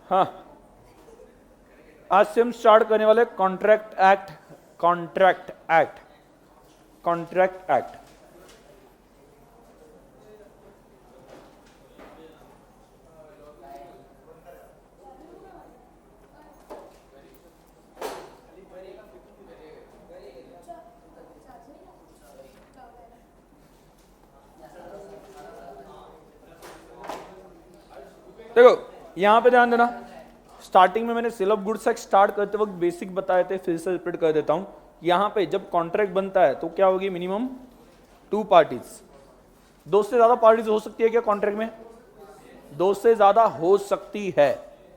हाँ, आज से हम स्टार्ट करने वाले contract act. Contract act, contract act. देखो यहां पे ध्यान देना, स्टार्टिंग में मैंने sale of goods act start करते वक्त बेसिक बताए थे, फिर से रिपीट कर देता हूं। यहां पे जब कॉन्ट्रैक्ट बनता है तो क्या होगी, मिनिमम 2 पार्टीज। 2 से ज्यादा पार्टीज हो सकती है क्या कॉन्ट्रैक्ट में? 2 से ज्यादा हो सकती है,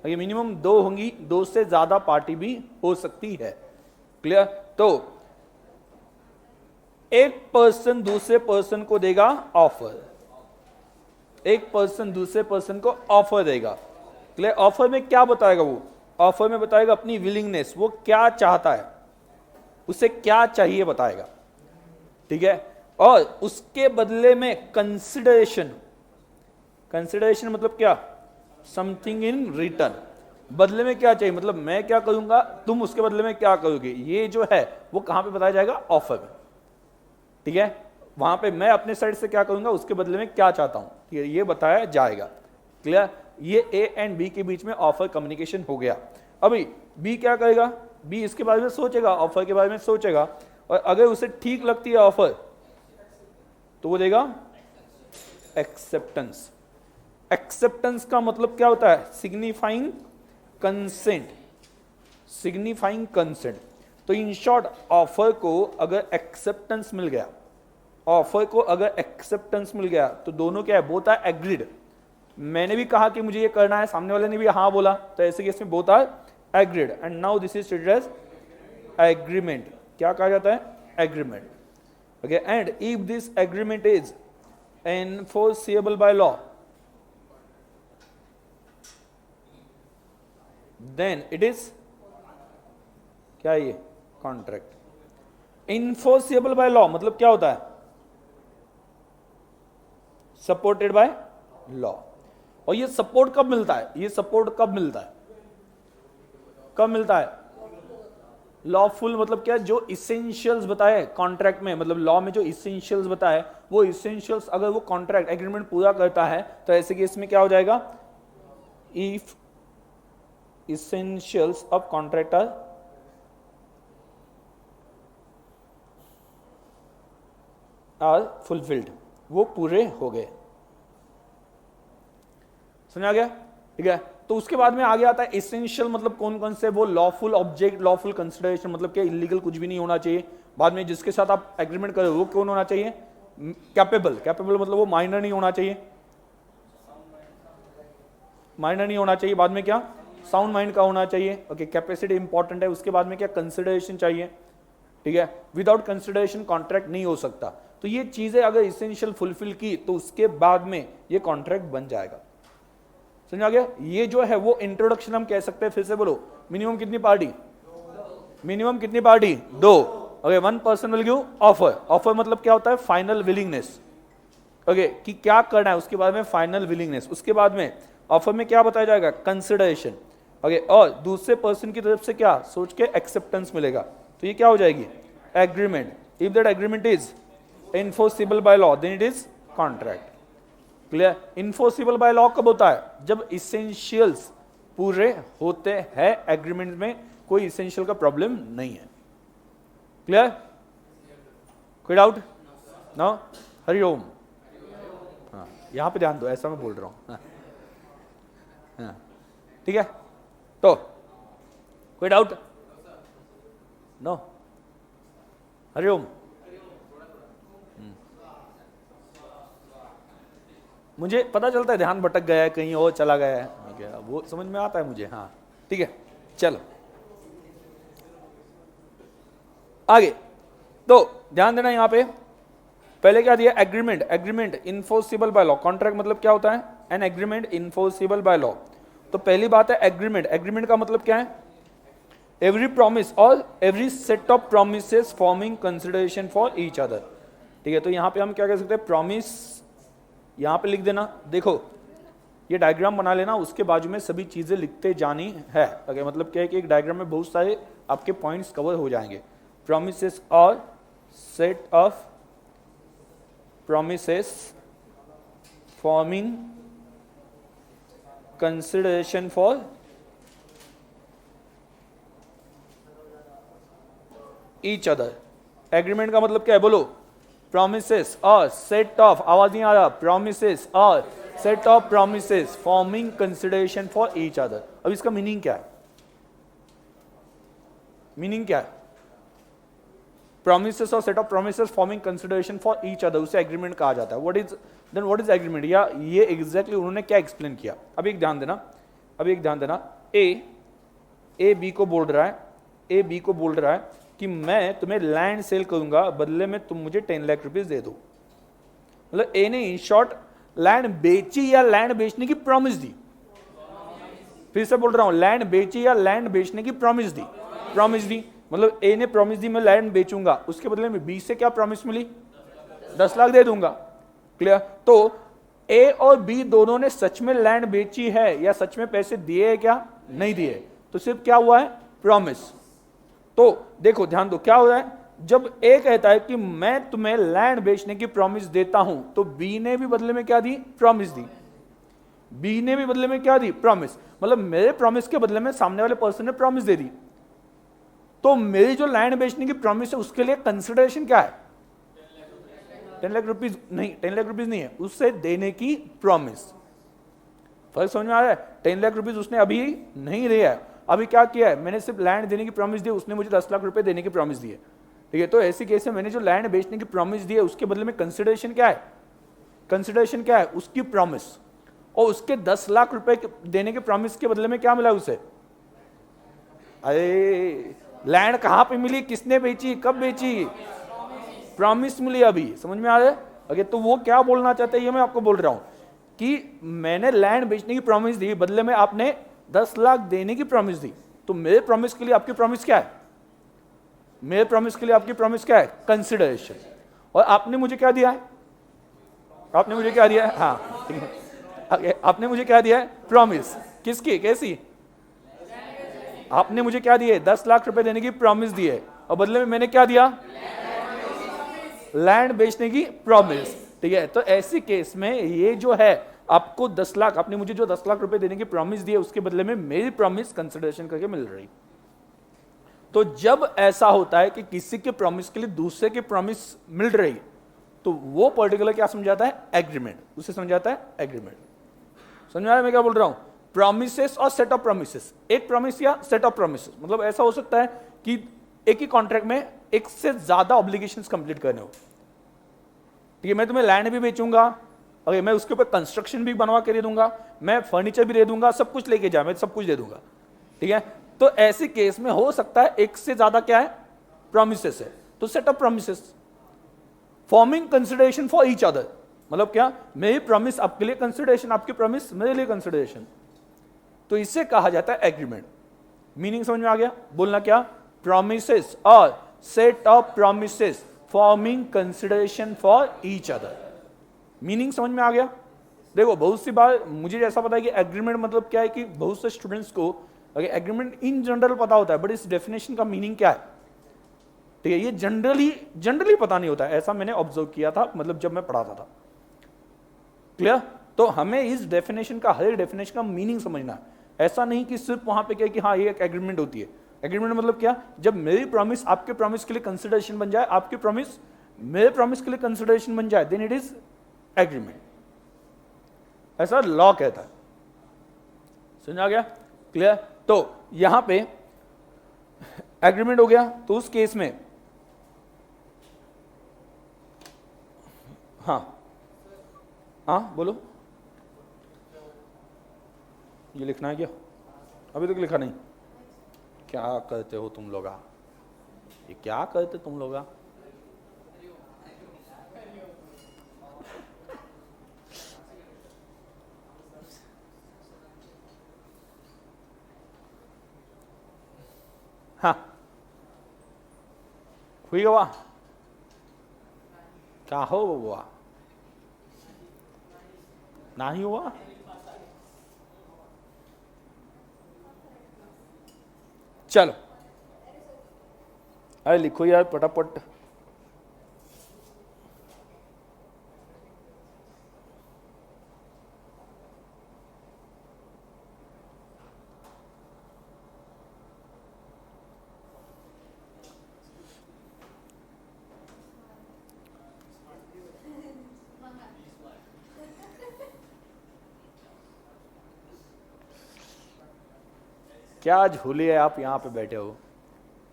ये मिनिमम 2 होंगी, 2 से ज्यादा पार्टी भी हो सकती है। क्लियर? तो एक पर्सन दूसरे पर्सन को देगा ऑफर, एक पर्सन दूसरे पर्सन को ऑफर देगा। क्लियर? ऑफर में क्या बताएगा वो? ऑफर में बताएगा अपनी विलिंगनेस, वो क्या चाहता है, उसे क्या चाहिए बताएगा। ठीक है? और उसके बदले में कंसिडरेशन, कंसिडरेशन मतलब क्या? Something in return. बदले में क्या चाहिए मतलब मैं क्या करूंगा, तुम उसके बदले में क्या करोगे, ये जो है वो कहां पे बताया जाएगा? ऑफर में। ठीक है? वहां पे मैं अपने साइड से क्या करूंगा, उसके बदले में क्या चाहता हूं, ये बताया जाएगा। क्लियर? ये ए एंड बी के बीच में ऑफर कम्युनिकेशन हो गया। अभी बी क्या करेगा? बी इसके बारे में सोचेगा, ऑफर के बारे में सोचेगा, और अगर उसे ठीक लगती है ऑफर तो वो देगा एक्सेप्टेंस। एक्सेप्टेंस का मतलब क्या होता है? Signifying consent, signifying consent. तो इन शॉर्ट ऑफर को अगर एक्सेप्टेंस मिल गया, ऑफर को अगर एक्सेप्टेंस मिल गया तो दोनों क्या है? Both are agreed. मैंने भी कहा कि मुझे ये करना है, सामने वाले ने भी हाँ बोला, तो ऐसे केस में both are agreed and now this is treated as agreement. क्या कहा जाता है? Agreement. Okay, and if this agreement is enforceable by law then it is क्या है? ये कॉन्ट्रैक्ट। इनफोर्सेबल बाय लॉ मतलब क्या होता है? Supported by law. और ये सपोर्ट कब मिलता है? ये सपोर्ट कब मिलता है? कब मिलता है? लॉफुल मतलब क्या? जो इसेंशियल्स बताए कॉन्ट्रैक्ट में, मतलब लॉ में जो इसेंशियल्स बताए, वो इसेंशियल्स अगर वो कॉन्ट्रैक्ट एग्रीमेंट पूरा करता है तो ऐसे केस में क्या हो जाएगा? If essentials of contract are fulfilled, वो पूरे हो गए। समझा गया? ठीक है? तो उसके बाद में आगे आता है एसेंशियल मतलब कौन कौन से? वो लॉफुल ऑब्जेक्ट, लॉफुल कंसिडरेशन मतलब क्या? इलीगल कुछ भी नहीं होना चाहिए। बाद में जिसके साथ आप एग्रीमेंट करो वो कौन होना चाहिए? कैपेबल। कैपेबल मतलब वो माइनर नहीं होना चाहिए, माइनर नहीं होना चाहिए। बाद में क्या? साउंड माइंड का होना चाहिए। ओके, कैपेसिटी इंपॉर्टेंट है। उसके बाद में क्या? कंसिडरेशन चाहिए। ठीक है? विदाउट कंसिडरेशन कॉन्ट्रैक्ट नहीं हो सकता। तो ये चीजें अगर इसेंशियल फुलफिल की तो उसके बाद में ये कॉन्ट्रैक्ट बन जाएगा। समझा गया? ये जो है वो इंट्रोडक्शन हम कह सकते हैं। फिर से बोलो, मिनिमम कितनी पार्टी? मिनिमम कितनी party? 2। Okay, 1 person will give offer. Offer मतलब क्या होता है? Final willingness. ओके, कि क्या करना है उसके बाद में फाइनल विलिंगनेस। उसके बाद में ऑफर में क्या बताया जाएगा? कंसिडरेशन। ओके, और दूसरे पर्सन की तरफ से क्या सोच के एक्सेप्टेंस मिलेगा, तो ये क्या हो जाएगी? Agreement. If that agreement is enforceable by law then it is contract. Clear? Enforceable by law कब होता है? जब इसेंशियल्स पूरे होते हैं एग्रीमेंट में, कोई इसेंशियल का प्रॉब्लम नहीं है। क्लियर? कोई डाउट? नो? हरिओम। हाँ, यहां पे ध्यान दो, ऐसा मैं बोल रहा हूं। हाँ, ठीक है? तो कोई डाउट? नो? हरिओम। मुझे पता चलता है ध्यान भटक गया है, कहीं और चला गया है, वो समझ में आता है मुझे। हाँ, ठीक है, चलो आगे। तो ध्यान देना यहां पे पहले क्या दिया? Agreement. Agreement enforceable by law. Contract मतलब क्या होता है? An agreement enforceable by law. तो पहली बात है एग्रीमेंट। एग्रीमेंट का मतलब क्या है? एवरी प्रॉमिस और every set of promises forming consideration for each other. ठीक है? तो यहां पे हम क्या कह सकते हैं? प्रॉमिस यहां पे लिख देना। देखो ये डायग्राम बना लेना, उसके बाजू में सभी चीजें लिखते जानी है। ओके, मतलब क्या है कि एक डायग्राम में बहुत सारे आपके पॉइंट्स कवर हो जाएंगे। प्रोमिसेस और set of promises forming consideration for each other. Agreement का मतलब क्या है, बोलो। प्रोमिसेस और सेट ऑफ, आवाज नहीं आ रहा, प्रोमिसेस और set of promises forming consideration for each other. अब इसका मीनिंग क्या है, मीनिंग क्या है? प्रोमिसेस और set of promises forming consideration for each other, उसे एग्रीमेंट कहा जाता है। व्हाट इज एग्रीमेंट, या ये एग्जैक्टली उन्होंने क्या एक्सप्लेन किया। अब एक ध्यान देना, ए बी को बोल रहा है कि मैं तुम्हें लैंड सेल करूंगा, बदले में तुम मुझे 10 लाख रुपीस दे दो। मतलब ए ने इन शॉर्ट लैंड बेची या लैंड बेचने की प्रॉमिस दी। फिर से बोल रहा हूं, लैंड बेची या लैंड बेचने की प्रॉमिस दी। मतलब ए ने प्रॉमिस दी मैं लैंड बेचूंगा, उसके बदले में बी से क्या प्रॉमिस मिली, 10 लाख दे दूंगा। क्लियर? तो ए और बी दोनों ने सच में लैंड बेची है या सच में पैसे दिए है क्या, नहीं दिए, तो सिर्फ क्या हुआ है, प्रॉमिस। तो देखो ध्यान दो, क्या हो रहा है, जब ए कहता है कि मैं तुम्हें लैंड बेचने की प्रॉमिस देता हूं, तो बी ने भी बदले में क्या दी, प्रॉमिस दी। बी ने भी बदले में क्या दी, प्रॉमिस। मतलब मेरे प्रॉमिस के बदले में सामने वाले पर्सन ने प्रॉमिस दे दी। तो मेरी जो लैंड बेचने की प्रॉमिस है उसके लिए कंसिडरेशन क्या है, 10 लाख रुपीज नहीं, 10 लाख रुपीज नहीं है, उससे देने की प्रॉमिस। फर्क समझ में आ रहा है? 10 लाख रुपीज उसने अभी नहीं दिया है, अभी क्या किया है, मैंने सिर्फ लैंड देने की प्रॉमिस दी, उसने मुझे 10 लाख रुपए देने की प्रॉमिस दी है। ठीक है, तो ऐसी केस में मैंने जो लैंड बेचने की प्रॉमिस दी है उसके बदले में कंसिडरेशन क्या है, उसकी प्रॉमिस। और उसके 10 लाख रुपए देने के प्रॉमिस के बदले में क्या मिला उसे, अरे लैंड कहां पे मिली, किसने बेची, कब बेची, प्रॉमिस मिली अभी। समझ में आ रहा है? ओके, तो वो क्या बोलना चाहते हैं ये मैं आपको बोल रहा हूं कि मैंने लैंड बेचने की प्रॉमिस दी, बदले में आपने 10 लाख देने की प्रॉमिस दी। तो मेरे प्रॉमिस के लिए आपकी प्रॉमिस क्या है, कंसिडरेशन। और आपने मुझे क्या दिया है, हाँ ठीक है, आपने मुझे क्या दिया है, प्रॉमिस। किसकी, कैसी? आपने मुझे क्या दिए, 10 लाख रुपए देने की प्रॉमिस दी है, और बदले में मैंने क्या दिया, लैंड बेचने की प्रॉमिस। ठीक है, तो ऐसी केस में ये जो है आपको 10 लाख, आपने मुझे जो 10 लाख रुपए देने की प्रॉमिस दी है उसके बदले में मेरी प्रॉमिस कंसिडरेशन करके मिल रही। तो जब ऐसा होता है कि किसी के प्रॉमिस के लिए दूसरे के प्रॉमिस मिल रही, तो वो पर्टिकुलर क्या समझाता है, एग्रीमेंट, उसे समझाता है एग्रीमेंट। समझ में आया मैं क्या बोल रहा हूं? प्रोमिसेस और सेट ऑफ प्रोमिसेस, एक प्रॉमिस या सेट ऑफ प्रोमिसेस, मतलब ऐसा हो सकता है कि एक ही कॉन्ट्रैक्ट में एक से ज्यादा ऑब्लिगेशंस कंप्लीट करने हो। ठीक है, मैं तुम्हें लैंड भी बेचूंगा, अगर मैं उसके ऊपर कंस्ट्रक्शन भी बनवा के दे दूंगा, मैं फर्नीचर भी दे दूंगा, सब कुछ लेके जा, मैं सब कुछ दे दूंगा। ठीक है, तो ऐसे केस में हो सकता है एक से ज्यादा क्या है, प्रोमिसेस है। तो set of promises forming consideration for each other, मतलब क्या, मेरी प्रॉमिस आपके लिए कंसिडरेशन, आपकी प्रॉमिस मेरे लिए कंसिडरेशन, तो इसे कहा जाता है एग्रीमेंट। मीनिंग समझ में आ गया? बोलना क्या, प्रोमिसेस और set of promises forming consideration for each other. Meaning समझ में आ गया? देखो बहुत सी बार मुझे जैसा पता है कि एग्रीमेंट मतलब क्या है, कि बहुत से स्टूडेंट्स को एग्रीमेंट इन जनरल पता होता है, बट इस डेफिनेशन का मीनिंग क्या है, ठीक है, ये जनरली पता नहीं होता है। ऐसा मैंने ऑब्जर्व किया था, मतलब जब मैं पढ़ाता था। क्लियर? तो हमें इस डेफिनेशन का, हर एक डेफिनेशन का मीनिंग समझना है। ऐसा नहीं कि सिर्फ वहां पे क्या कि हाँ ये एक एग्रीमेंट होती है। एग्रीमेंट मतलब क्या, जब मेरी प्रॉमिस आपके प्रॉमिस के लिए कंसिडरेशन बन जाए, आपकी प्रॉमिस मेरे प्रॉमिस के लिए कंसिडरेशन बन जाए, देन इट इज एग्रीमेंट। ऐसा लॉ कहता है। समझ आ गया? क्लियर? तो यहां पे एग्रीमेंट हो गया, तो उस केस में हाँ बोलो, ये लिखना है क्या? अभी तक लिखा नहीं? क्या करते हो तुम लोग? ये क्या करते तुम लोग? हाँ हुई हुआ क्या हो हुआ, नहीं हुआ? चलो अरे लिखो यार पटापट। क्या आज होली है, आप यहाँ पे बैठे हो,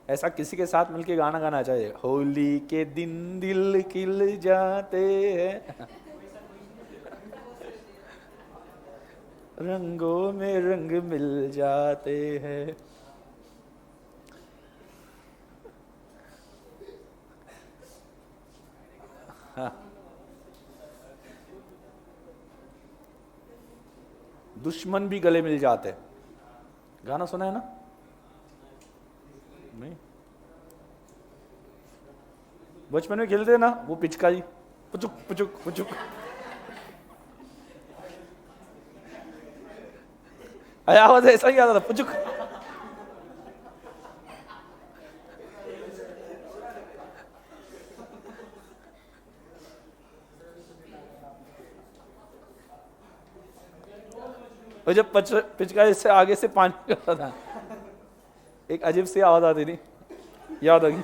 ऐसा किसी के साथ मिलके गाना गाना चाहिए। होली के दिन दिल खिल जाते हैं, रंगों में रंग मिल जाते हैं। हाँ। दुश्मन भी गले मिल जाते हैं, गाना सुना है ना? नहीं, बचपन में खेलते ना वो पिचकारी, पुचुक पुचुक पुचुक। अरे आवाज ऐसा ही आता था, पुचुक। और जब पिचकारी से आगे से पानी निकलता था, एक अजीब सी आवाज आती थी, याद आ गई?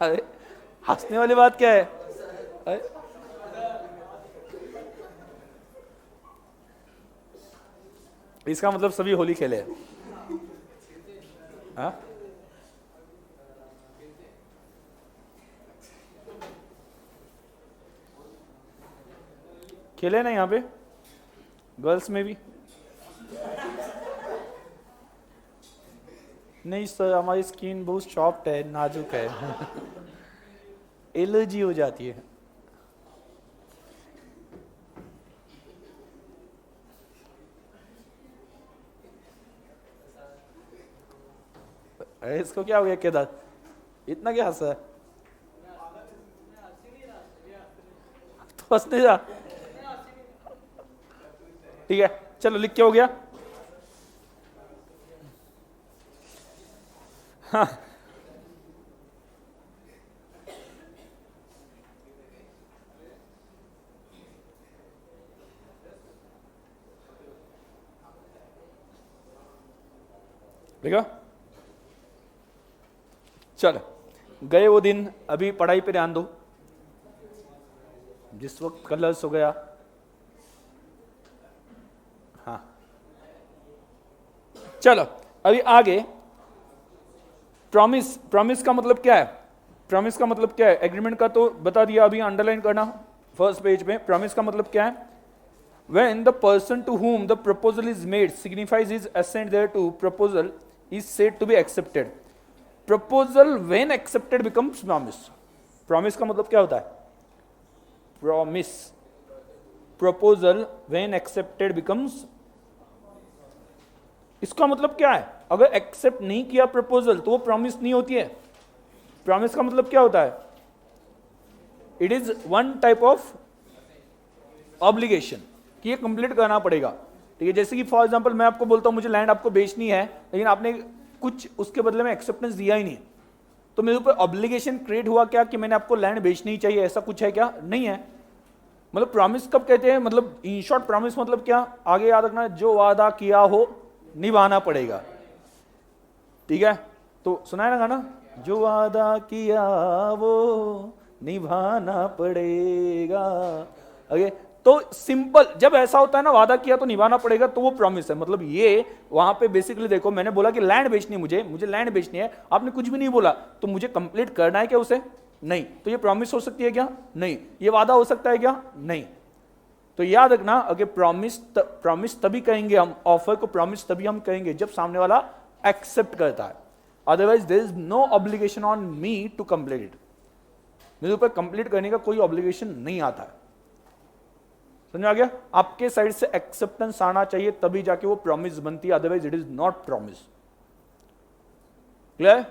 अरे हंसने वाली बात क्या है? अरे इसका मतलब सभी होली खेले हैं। हाँ? खेले ना यहाँ पे गर्ल्स में भी? नहीं सर, हमारी स्किन बहुत सॉफ्ट है, नाजुक है, एलर्जी हो जाती है। अरे इसको क्या हो गया केदार, इतना क्या हंसा है? तो हंसने जा। ठीक है चलो, लिख के हो गया? हाँ। देखा? चलो गए वो दिन, अभी पढ़ाई पे ध्यान दो। जिस वक्त कलर्स हो गया, हाँ चलो अभी आगे। प्रॉमिस, प्रॉमिस का मतलब क्या है? प्रॉमिस का मतलब क्या है? एग्रीमेंट का तो बता दिया, अभी अंडरलाइन करना फर्स्ट पेज पे। प्रॉमिस का मतलब क्या है? When the person to whom the proposal is made signifies his assent thereto, proposal is said to be accepted. Proposal when accepted becomes promise. Promise का मतलब क्या होता है? Promise. Proposal when accepted becomes, इसका मतलब क्या है? अगर एक्सेप्ट नहीं किया प्रपोजल तो वो प्रॉमिस नहीं होती है। प्रॉमिस का मतलब क्या होता है? It is one type of obligation कि ये कंप्लीट करना पड़ेगा। ठीक है, जैसे कि फॉर एग्जांपल मैं आपको बोलता हूं मुझे लैंड आपको बेचनी है, लेकिन आपने कुछ उसके बदले में एक्सेप्टेंस दिया ही नहीं, तो मेरे ऊपर ऑब्लिगेशन क्रिएट हुआ क्या कि मैंने आपको लैंड बेचनी चाहिए, ऐसा कुछ है क्या? नहीं है। मतलब प्रॉमिस कब कहते हैं? मतलब इन शॉर्ट प्रॉमिस मतलब क्या? आगे याद रखना, जो वादा किया हो निभाना पड़ेगा। ठीक है, तो सुना है ना गाना, जो वादा किया वो निभाना पड़ेगा। ओके, तो सिंपल, जब ऐसा होता है ना वादा किया तो निभाना पड़ेगा, तो वो प्रॉमिस है। मतलब ये वहां पे बेसिकली देखो, मैंने बोला कि लैंड बेचनी है, मुझे लैंड बेचनी है, आपने कुछ भी नहीं बोला, तो मुझे कंप्लीट करना है क्या उसे? नहीं। तो ये प्रॉमिस हो सकती है क्या? नहीं। ये वादा हो सकता है क्या? नहीं। तो याद रखना, अगर प्रॉमिस तभी कहेंगे हम, ऑफर को प्रॉमिस तभी हम कहेंगे जब सामने वाला एक्सेप्ट करता है। Otherwise there is no obligation on me to complete it. मेरे ऊपर कंप्लीट करने का कोई ऑब्लिगेशन नहीं आता है। समझ आ गया? आपके साइड से एक्सेप्टेंस आना चाहिए तभी जाके वो प्रॉमिस बनती है, otherwise it is not promise. Clear?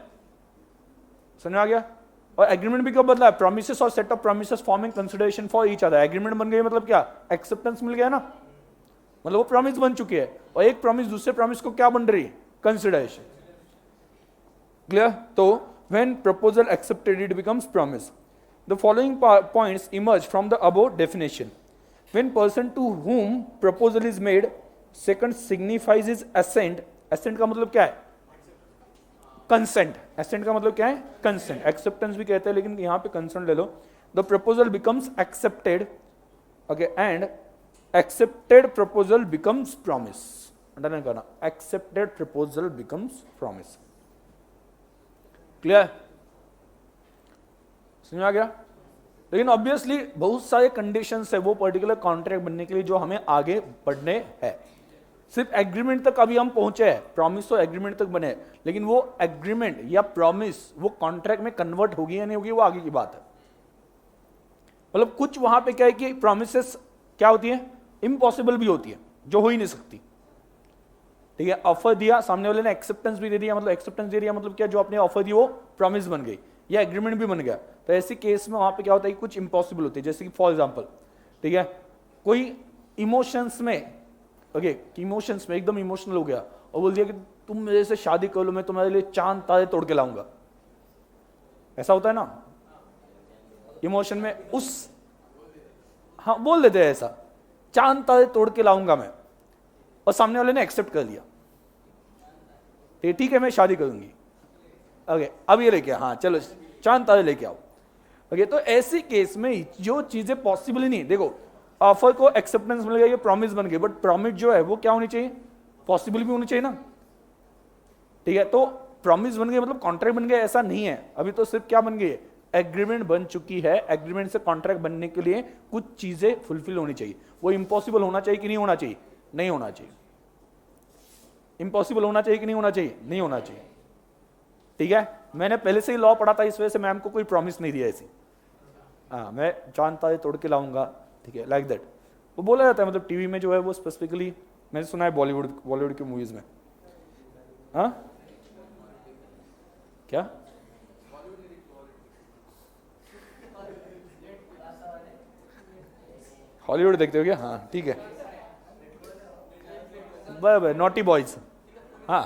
समझ आ गया? और एग्रीमेंट भी क्यों बदला है? प्रोमिसेस और set of promises forming consideration for each other. Agreement बन गई मतलब क्या? एक्सेप्टेंस मिल गया ना, मतलब वो प्रॉमिस बन चुकी है। और एक प्रॉमिस दूसरे प्रॉमिस को क्या बन रही है? कंसिडरेशन। क्लियर? तो when proposal accepted it becomes promise. The following points emerge from the above definition. When person to whom proposal is made second signifies is assent. Assent का मतलब क्या है? कंसेंट। असेंट का मतलब क्या है? कंसेंट। एक्सेप्टेंस भी कहते हैं लेकिन यहां पे कंसेंट ले लो। The proposal becomes accepted, okay, and accepted proposal becomes promise. Underline करना, accepted proposal becomes promise. Clear? समझ आ गया? लेकिन ऑब्वियसली बहुत सारे कंडीशंस है वो पर्टिकुलर कॉन्ट्रैक्ट बनने के लिए जो हमें आगे बढ़ने हैं। सिर्फ एग्रीमेंट तक अभी हम पहुंचे हैं, प्रॉमिस तो एग्रीमेंट तक बने, लेकिन वो एग्रीमेंट या प्रॉमिस वो कॉन्ट्रैक्ट में कन्वर्ट होगी या नहीं होगी वो आगे की बात है। मतलब कुछ वहां पे क्या है कि प्रॉमिसेस क्या होती है? इम्पॉसिबल भी होती है, जो हो ही नहीं सकती। ठीक है, ऑफर दिया, सामने वाले ने एक्सेप्टेंस भी दे दिया, मतलब एक्सेप्टेंस दे दिया मतलब क्या, जो आपने ऑफर दी वो प्रॉमिस बन गई या एग्रीमेंट भी बन गया। तो ऐसी केस में वहां पे क्या होता है कि कुछ इम्पॉसिबल होती है, जैसे कि फॉर एग्जांपल, ठीक है, कोई इमोशंस में, ओके, इमोशंस में एकदम इमोशनल हो गया और बोल दिया कि तुम मेरे से शादी कर लो, मैं तुम्हारे लिए चांद तारे तोड़ के लाऊंगा। ऐसा होता है ना इमोशन में, उस, हाँ बोल देते हैं ऐसा, चांद तारे तोड़ के लाऊंगा मैं, और सामने वाले ने एक्सेप्ट कर लिया, ठीक है मैं शादी करूंगी, ओके अब ये लेके, हाँ चलो चांद तारे लेके आओ। ओके, तो ऐसी केस में जो चीजें पॉसिबल ही नहीं, देखो ऑफर को एक्सेप्टेंस मिल गया, ये प्रॉमिस बन गई, बट प्रॉमिस जो है वो क्या होनी चाहिए? पॉसिबल भी होनी चाहिए ना। ठीक है, तो प्रॉमिस बन गई मतलब कॉन्ट्रैक्ट बन गया ऐसा नहीं है, अभी तो सिर्फ क्या बन गई है? एग्रीमेंट बन चुकी है। एग्रीमेंट से कॉन्ट्रैक्ट बनने के लिए कुछ चीजें फुलफिल होनी चाहिए। वो इम्पॉसिबल होना चाहिए कि नहीं होना चाहिए? नहीं होना चाहिए। इम्पॉसिबल होना चाहिए कि नहीं होना चाहिए? नहीं होना चाहिए। ठीक है, मैंने पहले से ही लॉ पढ़ा था, इस वजह से मैम को कोई प्रॉमिस नहीं दिया ऐसी, हाँ मैं चांद तारे तोड़ के लाऊंगा, ठीक है, लाइक दैट वो बोला जाता है। मतलब टीवी में जो है वो स्पेसिफिकली मैंने सुना है बॉलीवुड की मूवीज में। हाँ क्या? हॉलीवुड देखते हो क्या? हाँ ठीक है, बराबर, नॉटी बॉयज। हाँ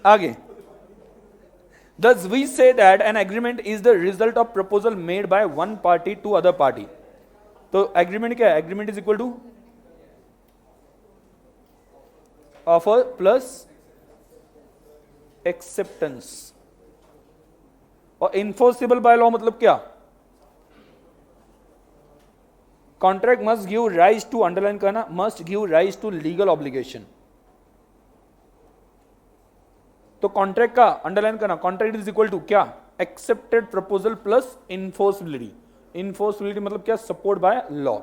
आगे, thus we say that an agreement is the result of proposal made by one party to other party। तो एग्रीमेंट क्या है? Agreement is equal to offer plus acceptance. और इन्फोर्सिबल बाय लॉ मतलब क्या? Contract must give rise to, underline करना, must give rise to legal obligation. तो contract का underline करना, कॉन्ट्रैक्ट इज इक्वल टू क्या? Accepted proposal plus enforceability. Enforceability मतलब क्या? Support by law.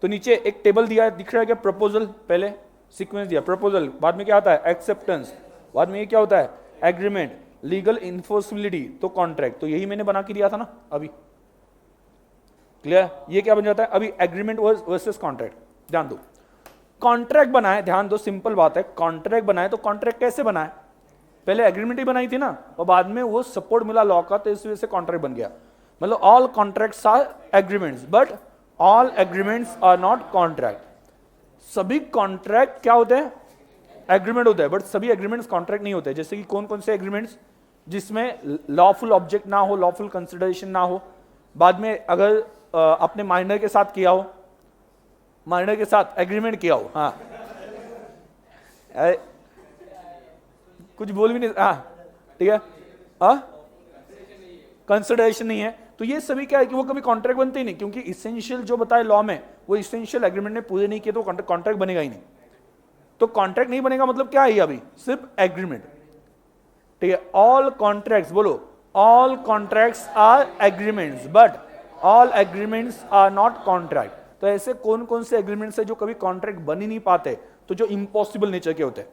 तो नीचे एक टेबल दिया है, दिख रहा है क्या? प्रपोजल पहले सीक्वेंस दिया, प्रपोजल बाद में क्या आता है? एक्सेप्टेंस, बाद में ये क्या होता है? एग्रीमेंट, लीगल इन्फोर्सिबिलिटी, तो कॉन्ट्रैक्ट। तो यही मैंने बना के दिया था ना अभी, क्लियर? ये क्या बन जाता है अभी? Agreement versus contract. ध्यान दो, कॉन्ट्रैक्ट बनाए, ध्यान दो सिंपल बात है, कॉन्ट्रैक्ट बनाए तो कॉन्ट्रैक्ट कैसे बनाए? पहले एग्रीमेंट ही बनाई थी ना, और बाद में वो सपोर्ट मिला लॉ का, तो इस वजह से कॉन्ट्रैक्ट बन गया। मतलब all contracts are agreements, but all agreements are not contract. सभी कॉन्ट्रैक्ट क्या होते हैं? एग्रीमेंट होते हैं, बट सभी एग्रीमेंट्स कॉन्ट्रैक्ट नहीं होते। जैसे कि कौन कौन से एग्रीमेंट्स? जिसमें लॉफुल ऑब्जेक्ट ना हो, लॉफुल कंसिडरेशन ना हो, बाद में अगर अपने माइनर के साथ किया हो, माइनर के साथ एग्रीमेंट किया हो, हाँ कुछ बोल भी नहीं, हाँ ठीक है, कंसिडरेशन नहीं है, तो ये सभी क्या है कि वो कभी कॉन्ट्रैक्ट बनते ही नहीं, क्योंकि इसेंशियल जो बताए लॉ में वो इसेंशियल एग्रीमेंट ने पूरे नहीं किए तो कॉन्ट्रैक्ट बनेगा ही नहीं। तो कॉन्ट्रैक्ट नहीं बनेगा मतलब क्या है अभी? सिर्फ एग्रीमेंट। ठीक है, ऑल कॉन्ट्रैक्ट्स, बोलो all contracts are agreements, but all agreements are not contract. तो ऐसे कौन कौन से एग्रीमेंट्स है जो कभी कॉन्ट्रैक्ट बन ही नहीं पाते? तो जो इम्पॉसिबल नेचर के होते हैं,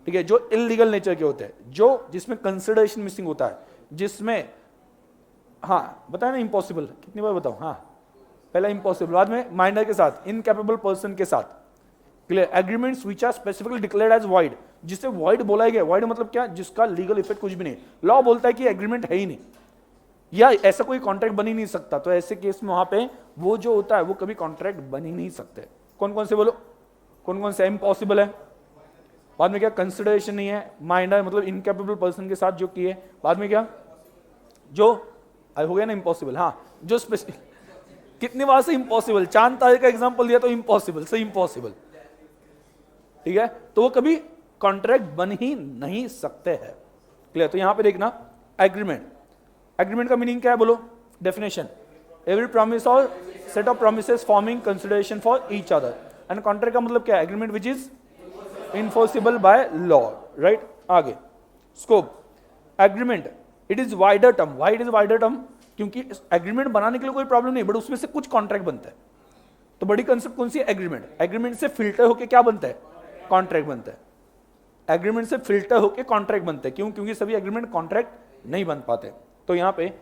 ठीक है, जो इलीगल नेचर के होते हैं, जो जिसमें कंसिडरेशन मिसिंग होता है, जिसमें, हाँ बताया ना इम्पॉसिबल, कितनी बार बताऊं? हाँ पहला इम्पॉसिबल, बाद में माइनर के साथ, इनकैपेबल पर्सन के साथ, clear? Agreements which are specifically declared as void, जिसे वॉइड बोला गया। वॉइड मतलब क्या? जिसका लीगल इफेक्ट कुछ भी नहीं, लॉ बोलता है कि एग्रीमेंट है ही नहीं, या ऐसा कोई कॉन्ट्रैक्ट बन ही नहीं सकता। तो ऐसे केस में वहां पे वो जो होता है वो कभी कॉन्ट्रैक्ट बन ही नहीं सकते। कौन कौन से बोलो, कौन कौन से? इम्पॉसिबल है, बाद में क्या कंसिडरेशन नहीं है, माइंड है मतलब इनकेपेबल पर्सन के साथ जो किए, बाद में क्या जो हो गया ना इम्पॉसिबल, हाँ जो स्पेसिफिक, कितनी बार से इम्पॉसिबल, चांद तारे का एग्जांपल दिया तो इम्पॉसिबल से इम्पॉसिबल, ठीक है, तो वो कभी कॉन्ट्रैक्ट बन ही नहीं सकते हैं। क्लियर? तो यहां पे देखना एग्रीमेंट, एग्रीमेंट का मीनिंग क्या है बोलो, डेफिनेशन, एवरी प्रॉमिस और set of promises forming consideration for each other, and contract का मतलब क्या है, agreement which is enforceable by law, right. आगे scope, agreement it is wider term, why it is wider term, क्योंकि एग्रीमेंट बनाने के लिए कोई प्रॉब्लम नहीं, बट उसमें से कुछ कॉन्ट्रैक्ट बनता है, तो बड़ी कंसेप्ट कौन सी है, एग्रीमेंट, एग्रीमेंट से फिल्टर होकर क्या बनता है, कॉन्ट्रैक्ट बनता है, एग्रीमेंट से फिल्टर होकर कॉन्ट्रैक्ट बनते हैं, क्यों, क्योंकि सभी एग्रीमेंट कॉन्ट्रैक्ट नहीं बन पाते। तो यहां पे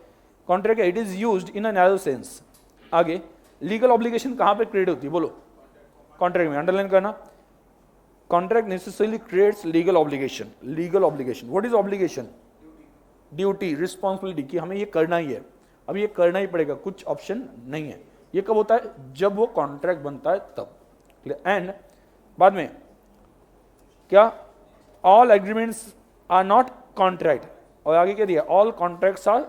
contract it is used in a narrow sense. आगे लीगल ऑब्लिगेशन कहां पे क्रिएट होती है बोलो, कॉन्ट्रैक्ट में, अंडरलाइन करना, contract necessarily creates legal obligation, legal obligation, what is obligation, duty, responsibility कि हमें ये करना ही है, अब ये करना ही पड़ेगा, कुछ ऑप्शन नहीं है। ये कब होता है, जब वो कॉन्ट्रैक्ट बनता है तब। एंड बाद में क्या, all agreements are not contract, और आगे क्या दिया, all contracts are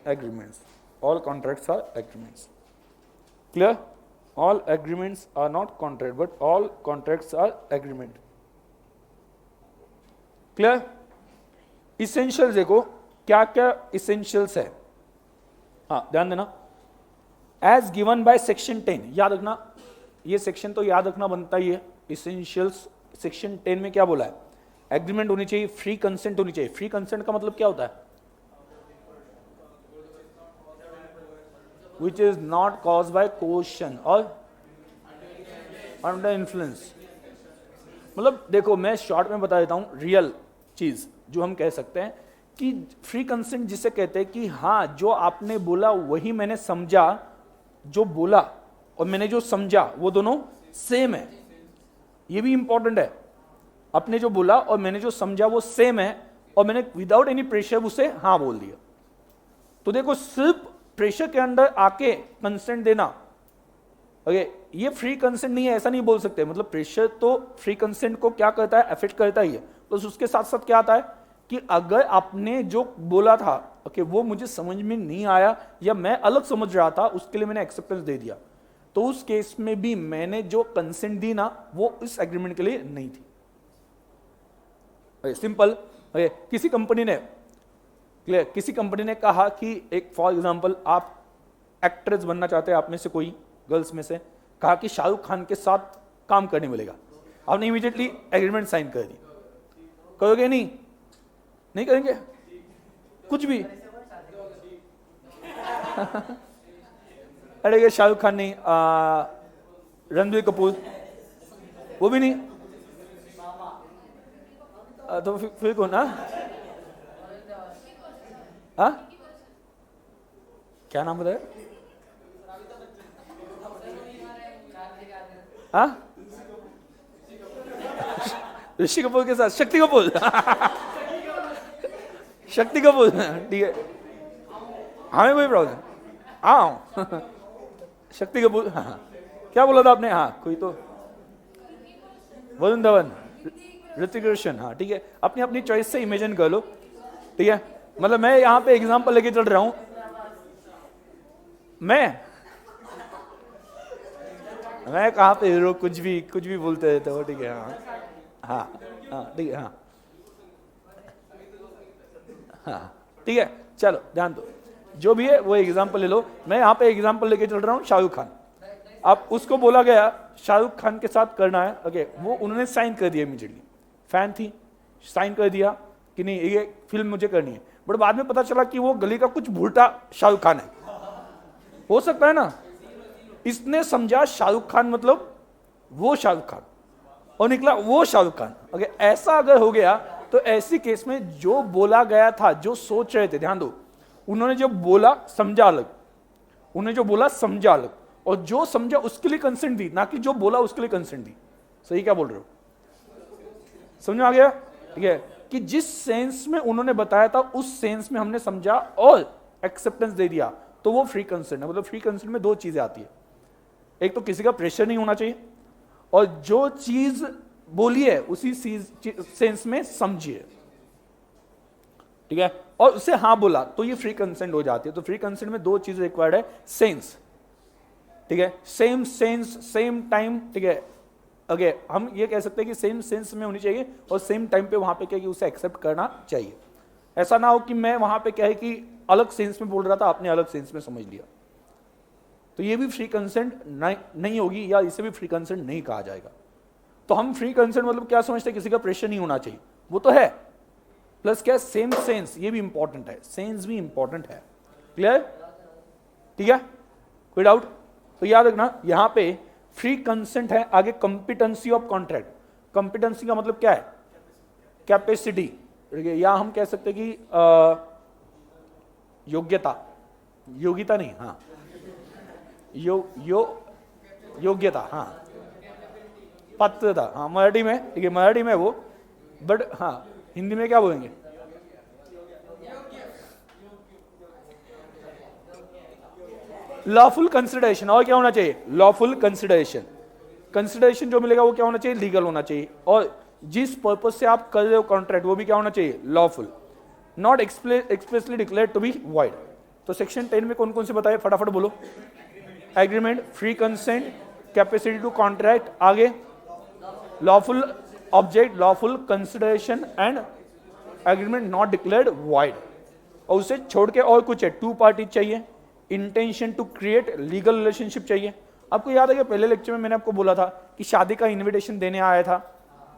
agreements, all contracts are agreements. Clear? All agreements are not contract but all contracts are agreement. Clear? Essentials देखो क्या क्या इसेंशियल्स है, हाँ ध्यान देना, एज गिवन बाय सेक्शन 10, याद रखना, ये सेक्शन तो याद रखना बनता ही है। इसेंशियल्स सेक्शन 10 में क्या बोला है, एग्रीमेंट होनी चाहिए, फ्री कंसेंट होनी चाहिए। फ्री कंसेंट का मतलब क्या होता है, which is not cause by question और अंडर इन्फ्लुएंस। मतलब देखो मैं शॉर्ट में बता देता हूं, रियल चीज जो हम कह सकते हैं कि फ्री कंसेंट जिसे कहते हैं कि हाँ जो आपने बोला वही मैंने समझा, जो बोला और मैंने जो समझा वो दोनों सेम है, ये भी इंपॉर्टेंट है। आपने जो बोला और मैंने जो समझा वो सेम है, और मैंने विदाउट एनी प्रेशर उसे हाँ बोल दिया। तो देखो सिर्फ प्रेशर के अंदर आके कंसेंट देना, ओके, ये फ्री कंसेंट नहीं है, ऐसा नहीं बोल सकते। मतलब प्रेशर तो फ्री कंसेंट को क्या करता है, अफेक्ट करता ही है, तो उसके साथ साथ क्या आता है कि अगर आपने जो बोला था ओके वो मुझे समझ में नहीं आया या मैं अलग समझ रहा था, उसके लिए मैंने एक्सेप्टेंस दे दिया, तो उस केस में भी मैंने जो कंसेंट दी ना वो इस एग्रीमेंट के लिए नहीं थी। सिंपल, किसी कंपनी ने, क्लियर, किसी कंपनी ने कहा कि एक फॉर एग्जांपल आप एक्ट्रेस बनना चाहते हैं, आप में से कोई गर्ल्स में से कहा कि शाहरुख खान के साथ काम करने मिलेगा, आपने इमीडिएटली एग्रीमेंट साइन कर दी, करोगे नहीं, नहीं करेंगे कुछ भी अरे शाहरुख खान नहीं, रणबीर कपूर वो भी नहीं, तो फिर कौन, हाँ क्या नाम बताया, हाँ ऋषि कपूर के साथ शक्ति कपूर शक्ति कपूर, ठीक है, हमें कोई प्रॉब्लम, हाँ शक्ति कपूर, हाँ क्या बोला था आपने, हाँ कोई तो वरुण धवन, ऋतिक रोशन, हाँ ठीक है, अपनी अपनी चॉइस से इमेजिन कर लो, ठीक है। मतलब मैं यहां पे एग्जांपल लेके चल रहा हूं, मैं कहां पे हीरो, कुछ भी बोलते रहते हो, ठीक है, हाँ हाँ हाँ ठीक है, हाँ हाँ ठीक है, चलो ध्यान दो, जो भी है वो एग्जांपल ले लो। मैं यहाँ पे एग्जांपल लेके चल रहा हूँ शाहरुख खान, अब उसको बोला गया शाहरुख खान के साथ करना है, ओके, वो उन्होंने साइन कर दिया इमीडिएटली, फैन थी, साइन कर दिया कि नहीं ये फिल्म मुझे करनी है, बट बाद में पता चला कि वो गली का कुछ भूलटा शाहरुख खान है, हो सकता है ना, इसने समझा शाहरुख खान मतलब वो शाहरुख खान और निकला वो शाहरुख खान, ओके, ऐसा अगर हो गया तो ऐसी केस में जो बोला गया था, जो सोच रहे थे, ध्यान दो, उन्होंने जो बोला समझा अलग, उन्हें जो बोला समझा अलग, और जो समझा उसके लिए कंसेंट दी, ना कि जो बोला उसके लिए कंसेंट दी। सही क्या बोल रहे हो, समझ में आ गया, ठीक है, कि जिस सेंस में उन्होंने बताया था उस सेंस में हमने समझा और एक्सेप्टेंस दे दिया, तो वो फ्री कंसेंट है। मतलब फ्री कंसेंट में दो चीजें आती है, एक तो किसी का प्रेशर नहीं होना चाहिए, और जो चीज बोलिए, उसी सेंस में समझिए, ठीक है, और उसे हाँ बोला तो ये फ्री कंसेंट हो जाती है। तो फ्री कंसेंट में दो चीज रिक्वायर्ड है, सेंस, ठीक है, सेम सेंस सेम टाइम, ठीक है, ओके, हम ये कह सकते हैं कि सेम सेंस में होनी चाहिए और सेम टाइम पे वहां पे क्या कि उसे एक्सेप्ट करना चाहिए। ऐसा ना हो कि मैं वहां पे क्या है कि अलग सेंस में बोल रहा था, आपने अलग सेंस में समझ लिया, तो ये भी फ्री कंसेंट नहीं होगी, या इसे भी फ्री कंसेंट नहीं कहा जाएगा। तो हम फ्री कंसेंट मतलब क्या समझते हैं, किसी का प्रेशर नहीं होना चाहिए, वो तो है, प्लस क्या सेम सेंस, ये भी इंपॉर्टेंट है, सेंस भी इंपॉर्टेंट है। क्लियर, ठीक है, कोई डाउट? तो याद रखना यहां पे फ्री कंसेंट है, आगे कंपिटेंसी ऑफ कॉन्ट्रैक्ट। कंपिटेंसी का मतलब क्या है, कैपेसिटी, या हम कह सकते हैं कि योग्यता, योग्यता नहीं, हाँ योग्यता, हाँ पात्रता, हाँ मराठी में, ठीक है, मराठी में वो, बट हाँ हिंदी में क्या बोलेंगे, लॉफुल कंसिडरेशन। और क्या होना चाहिए, लॉफुल कंसिडरेशन। कंसिडरेशन जो मिलेगा वो क्या होना चाहिए, लीगल होना चाहिए, और जिस पर्पज से आप कर रहे हो कॉन्ट्रैक्ट वो भी क्या होना चाहिए, lawful, not expressly declared to be void. तो सेक्शन 10 में कौन कौन से बताए, फटाफट बोलो। Agreement, free consent, capacity to contract, आगे lawful object, lawful consideration and agreement not declared void. और उसे छोड़ के और कुछ है, टू पार्टी चाहिए, intention to create legal relationship चाहिए। आपको याद है कि पहले लेक्चर में मैंने आपको बोला था कि शादी का इनविटेशन देने आया था,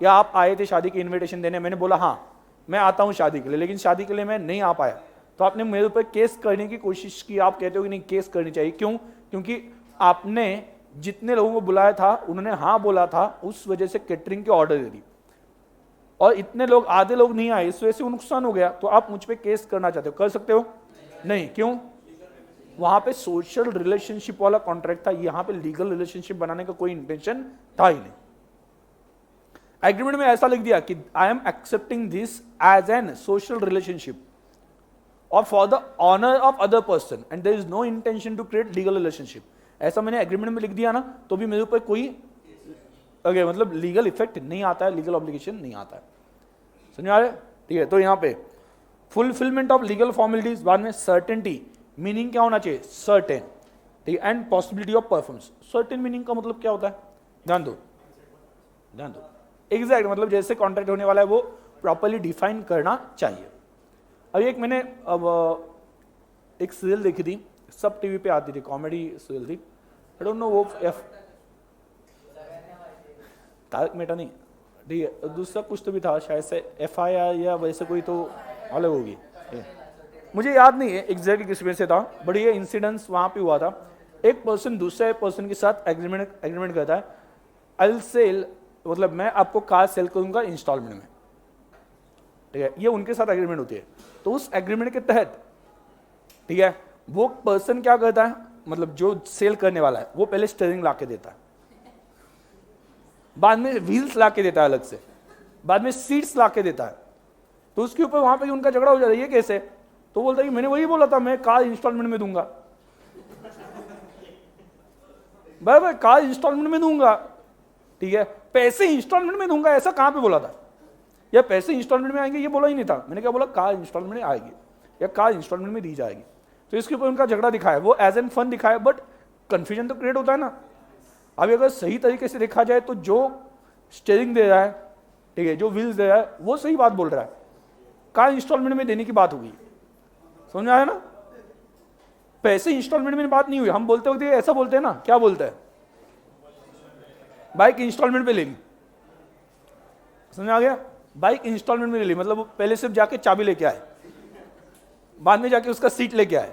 या आप आए थे शादी की इनविटेशन देने, मैंने बोला हाँ मैं आता हूं शादी के लिए, लेकिन शादी के लिए मैं नहीं आ पाया, तो आपने मेरे ऊपर केस करने की कोशिश की। आप कहते हो कि नहीं केस करनी चाहिए, क्यों? क्योंकि आपने जितने लोगों को बुलाया था उन्होंने हाँ बोला था, उस वजह से कैटरिंग की ऑर्डर दे दी, और इतने लोग, आधे लोग नहीं आए, इस वजह से नुकसान हो गया। तो आप मुझ पर केस करना चाहते हो, कर सकते हो? नहीं, क्यों? वहां पे सोशल रिलेशनशिप वाला कॉन्ट्रैक्ट था, यहां पे लीगल रिलेशनशिप बनाने का कोई इंटेंशन था ही नहीं। एग्रीमेंट में ऐसा लिख दिया कि I am accepting this as an social relationship और for the honour of other person and there is no intention to create legal relationship. ऐसा मैंने एग्रीमेंट में लिख दिया ना, तो भी मेरे ऊपर कोई मतलब लीगल इफेक्ट नहीं आता है, लीगल ऑब्लिगेशन नहीं आता है। समझ आ रहे? ठीक है, तो यहां पे फुलफिलमेंट ऑफ लीगल फॉर्मेलिटीज, बाद में सर्टेनिटी, मीनिंग क्या होना चाहिए, सर्टेन, ठीक है, and possibility of performance. Certain meaning का मतलब क्या होता है, ध्यान दो, ध्यान दो, एग्जैक्ट मतलब जैसे कॉन्ट्रैक्ट होने वाला है वो प्रॉपर्ली डिफाइन करना चाहिए। अभी एक एक सीरियल देखी थी, सब टीवी पे आती थी, कॉमेडी सीरियल थी, आई डोंट नो वो तारक मेहता नहीं, ठीक है, दूसरा कुछ तो भी था शायद से, FIR या वैसे कोई तो अलग होगी, मुझे याद नहीं है एग्जैक्टली किस वजह से था, बट ये इंसिडेंस वहां पे हुआ था। एक पर्सन दूसरे पर्सन के साथ एग्रीमेंट करता है, आई विल सेल, मतलब मैं आपको कार सेल करूंगा इंस्टॉलमेंट में, ठीक है, ये उनके साथ एग्रीमेंट होती है। तो उस एग्रीमेंट के तहत, ठीक है, वो पर्सन क्या करता है, मतलब जो सेल करने वाला है वो पहले स्टीयरिंग ला के देता है, बाद में व्हील्स ला के देता है अलग से, बाद में सीट्स ला के देता है। तो उसके ऊपर वहां पे उनका झगड़ा हो जाता है, ये कैसे? तो बोलता है कि मैंने वही बोला था मैं कार इंस्टॉलमेंट में दूंगा, भाई कार इंस्टॉलमेंट में दूंगा, ठीक है, पैसे इंस्टॉलमेंट में दूंगा, ऐसा कहां पे बोला था? या पैसे इंस्टॉलमेंट में आएंगे ये बोला ही नहीं था, मैंने क्या बोला, कार इंस्टॉलमेंट में आएगी या कार इंस्टॉलमेंट में दी जाएगी। तो इसके ऊपर उनका झगड़ा दिखाया, वो एज एन फन दिखाया, बट कंफ्यूजन तो क्रिएट होता है ना। अभी अगर सही तरीके से देखा जाए तो जो स्टीयरिंग दे रहा है, ठीक है, जो व्हील्स दे रहा है वो सही बात बोल रहा है, कार इंस्टॉलमेंट में देने की बात होगी, समझ में आया ना? पैसे इंस्टॉलमेंट में बात नहीं हुई, हम बोलते होते ऐसा बोलते हैं ना, क्या बोलते हैं, बाइक इंस्टॉलमेंट पे ले ली, समझ आ गया, बाइक इंस्टॉलमेंट में ले ली, मतलब पहले सिर्फ जाके चाबी लेके आए, बाद में जाके उसका सीट लेके आए,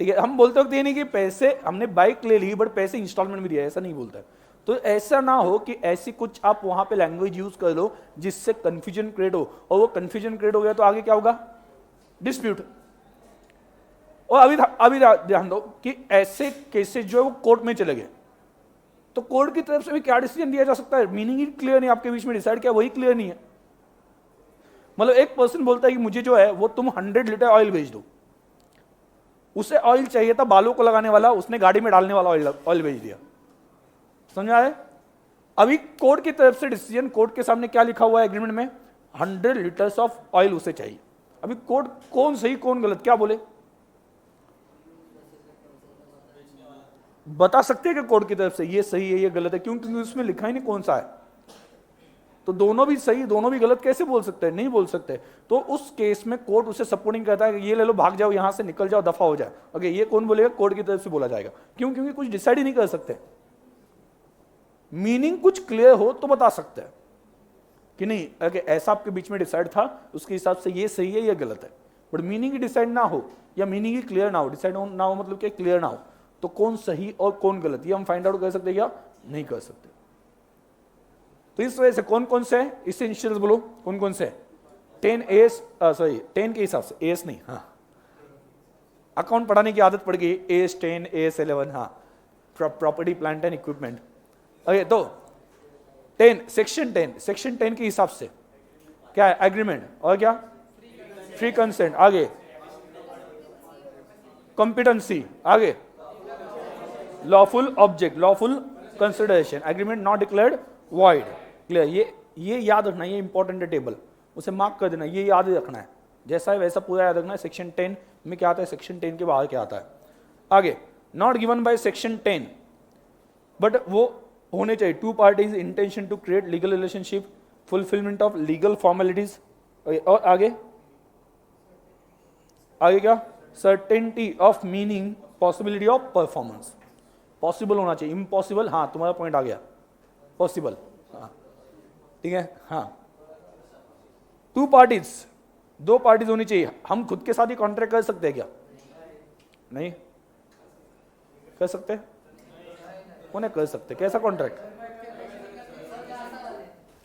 ठीक है। हम बोलते वक्त ये नहीं कि पैसे हमने बाइक ले ली बट पैसे इंस्टॉलमेंट में दिया, ऐसा नहीं बोलता है। तो ऐसा ना हो कि ऐसी कुछ आप वहां पे लैंग्वेज यूज कर लो जिससे कंफ्यूजन क्रिएट हो, और वो कंफ्यूजन क्रिएट हो गया तो आगे क्या होगा, डिस्प्यूट। और अभी ध्यान दो कि ऐसे केसेस जो है वो कोर्ट में चले गए, तो कोर्ट की तरफ से भी क्या डिसीजन दिया जा सकता है, मीनिंग ही क्लियर नहीं, आपके बीच में डिसाइड किया वही क्लियर नहीं है। मतलब एक पर्सन बोलता है कि मुझे जो है वो तुम 100 लीटर ऑयल भेज दो, उसे ऑयल चाहिए था बालों को लगाने वाला, उसने गाड़ी में डालने वाला ऑयल भेज दिया, समझ आए? अभी कोर्ट की तरफ से डिसीजन, कोर्ट के सामने क्या लिखा हुआ है एग्रीमेंट में, 100 लीटर्स ऑफ ऑयल उसे चाहिए। अभी कोर्ट कौन सही कौन गलत क्या बोले, बता सकते हैं कि कोर्ट की तरफ से ये सही है ये गलत है, क्यों? क्योंकि उसमें लिखा ही नहीं कौन सा है। तो दोनों भी सही दोनों भी गलत कैसे बोल सकते हैं, नहीं बोल सकते। तो उस केस में कोर्ट उसे सपोर्टिंग कहता है कि ये ले लो, भाग जाओ यहां से, निकल जाओ, दफा हो जाए। ओके, ये कौन बोलेगा, कोर्ट की तरफ से बोला जाएगा। क्यों? क्योंकि कुछ डिसाइड ही नहीं कर सकते। मीनिंग कुछ क्लियर हो तो बता सकते हैं कि नहीं, अगर ऐसा आपके बीच में डिसाइड था, उसके हिसाब से ये सही है ये गलत है। बट मीनिंग ही डिसाइड ना हो या मीनिंग ही क्लियर ना हो, डिसाइड ना हो मतलब क्या, क्लियर ना हो, तो कौन सही और कौन गलत ये हम फाइंड आउट कर सकते हैं या नहीं कर सकते। तो इस वजह से कौन कौन से है इसेंशियल्स बोलो, कौन कौन से है? 10 AS, सॉरी 10 के हिसाब से, AS नहीं, हाँ अकाउंट पढ़ाने की आदत पड़ गई, AS 10 AS 11, हाँ property plant and equipment. Okay, तो 10 सेक्शन 10 के हिसाब से क्या है, एग्रीमेंट, और क्या, फ्री कंसेंट, आगे कॉम्पिटेंसी, आगे lawful object, lawful consideration, agreement not declared void. Clear? ये याद रखना, ये इंपॉर्टेंट है टेबल, उसे मार्क कर देना, ये याद रखना है, जैसा है वैसा पूरा याद रखना है। सेक्शन 10 में क्या आता है, सेक्शन 10 के बाहर क्या आता है। आगे, not given by section 10 but वो होने चाहिए, two parties intention to create legal relationship, fulfilment of legal formalities, और आगे क्या, certainty of meaning, possibility of performance, possible होना चाहिए, इम्पॉसिबल, हाँ तुम्हारा पॉइंट आ गया, पॉसिबल, हाँ ठीक है, हाँ टू पार्टीज, दो पार्टीज होनी चाहिए। हम खुद के साथ ही कॉन्ट्रैक्ट कर सकते हैं क्या? नहीं कर सकते, कौन कर सकते, कैसा कॉन्ट्रैक्ट?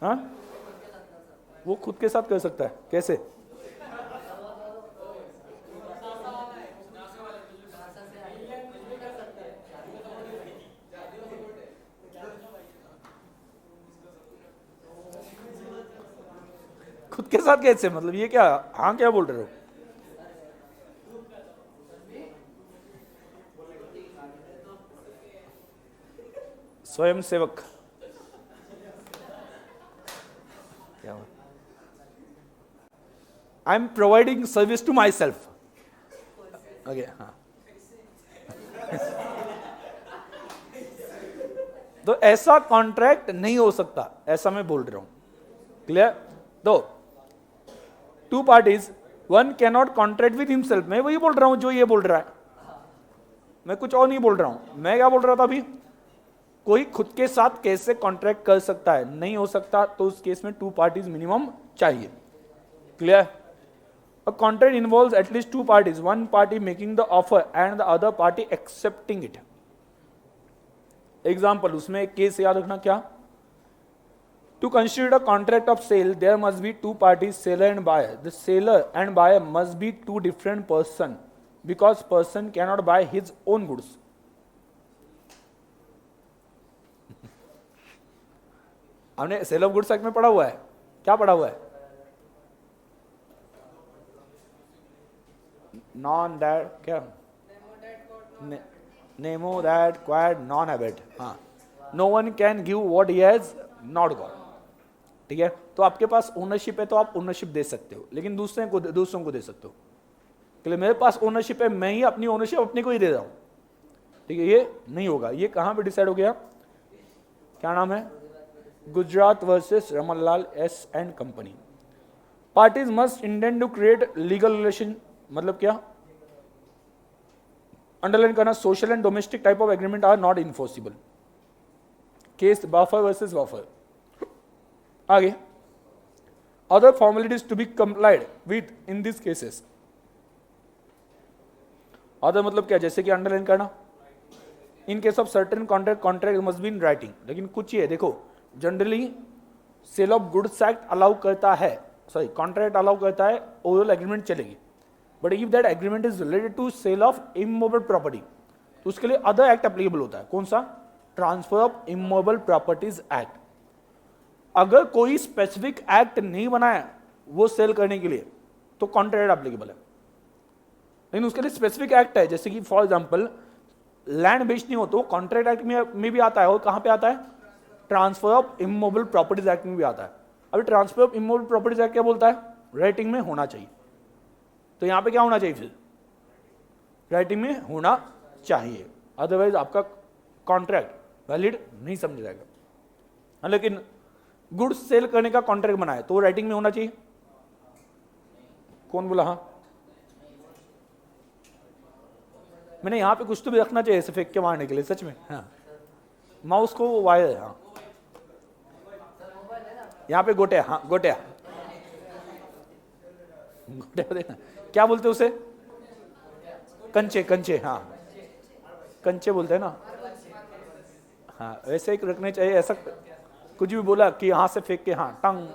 हाँ वो खुद के साथ कर सकता है, कैसे? खुद के साथ कैसे, मतलब ये क्या, हाँ क्या बोल रहे हो? स्वयं सेवक, I am providing service to myself. Okay, हाँ तो ऐसा कॉन्ट्रैक्ट नहीं हो सकता, ऐसा मैं बोल रहा हूं। क्लियर? दो two parties, one can not contract with himself, मैं वही बोल रहा हूं जो ये बोल रहा है, मैं कुछ और नहीं बोल रहा हूं। मैं क्या बोल रहा था अभी, कोई खुद के साथ कैसे कॉन्ट्रैक्ट कर सकता है, नहीं हो सकता, तो उस केस में टू पार्टीज मिनिमम चाहिए। Clear? A contract involves at least two parties, one party making the offer and the other party accepting it. Example, उसमें एक केस याद रखना, क्या? To consider a contract of sale, there must be two parties, seller and buyer. The seller and buyer must be two different person, because person cannot buy his own goods. हमने sale of goods act में पढ़ा हुआ है, क्या पढ़ा हुआ है? नॉन दैट क्या, नेमो दैट क्वायर्ड नॉन हैबिट, हाँ no one can give what he has not got. ठीक है, तो आपके पास ओनरशिप है तो आप ओनरशिप दे सकते हो, लेकिन दूसरों को दे सकते हो। इसलिए मेरे पास ओनरशिप है, मैं ही अपनी ओनरशिप अपने को ही दे रहा हूं, ठीक है, ये नहीं होगा। ये कहां पे डिसाइड हो गया, क्या नाम है, Gujarat versus Ramanlal S and company. Parties must intend to create legal relation, मतलब क्या, अंडरलाइन करना, social and domestic type of agreement are not enforceable. Case Balfour versus Balfour. आगे, other formalities to be complied with in this cases. Other मतलब क्या, जैसे कि underline करना, in case of certain contract must be in writing. लेकिन कुछ ही है, देखो generally sale of goods act allow करता है, सॉरी कॉन्ट्रैक्ट अलाउ करता है, ओवरऑल एग्रीमेंट चलेगी। But if that agreement is related to sale of immovable property, तो उसके लिए अदर एक्ट एप्लीकेबल होता है। कौन सा? Transfer of immovable properties act. अगर कोई स्पेसिफिक एक्ट नहीं बनाया वो सेल करने के लिए, तो कॉन्ट्रैक्ट एप्लीकेबल है। लेकिन उसके लिए स्पेसिफिक एक्ट है, जैसे कि फॉर एग्जांपल लैंड बेचनी हो तो कॉन्ट्रैक्ट एक्ट में भी आता है। और कहां पे आता है? Transfer of immovable properties act में भी आता है। अभी transfer of immovable properties act क्या बोलता है? राइटिंग में होना चाहिए। तो यहां पे क्या होना चाहिए? फिर राइटिंग में होना चाहिए, अदरवाइज आपका कॉन्ट्रैक्ट वैलिड नहीं समझा जाएगा। लेकिन गुड्स सेल करने का कॉन्ट्रैक्ट बना है तो राइटिंग में होना चाहिए। कौन बोला? हाँ, मैंने यहां पे कुछ तो भी रखना चाहिए ऐसे फेंक के मारने के लिए, सच में। हाँ, माउस को वायर, हाँ यहाँ पे गोटिया, हाँ गोटिया, गोटिया देखना क्या बोलते हैं उसे? कंचे, कंचे, हाँ कंचे बोलते हैं ना। हाँ वैसे एक रखने चाहिए, ऐसा कुछ भी बोला कि यहां से फेंक के, हाँ टंग,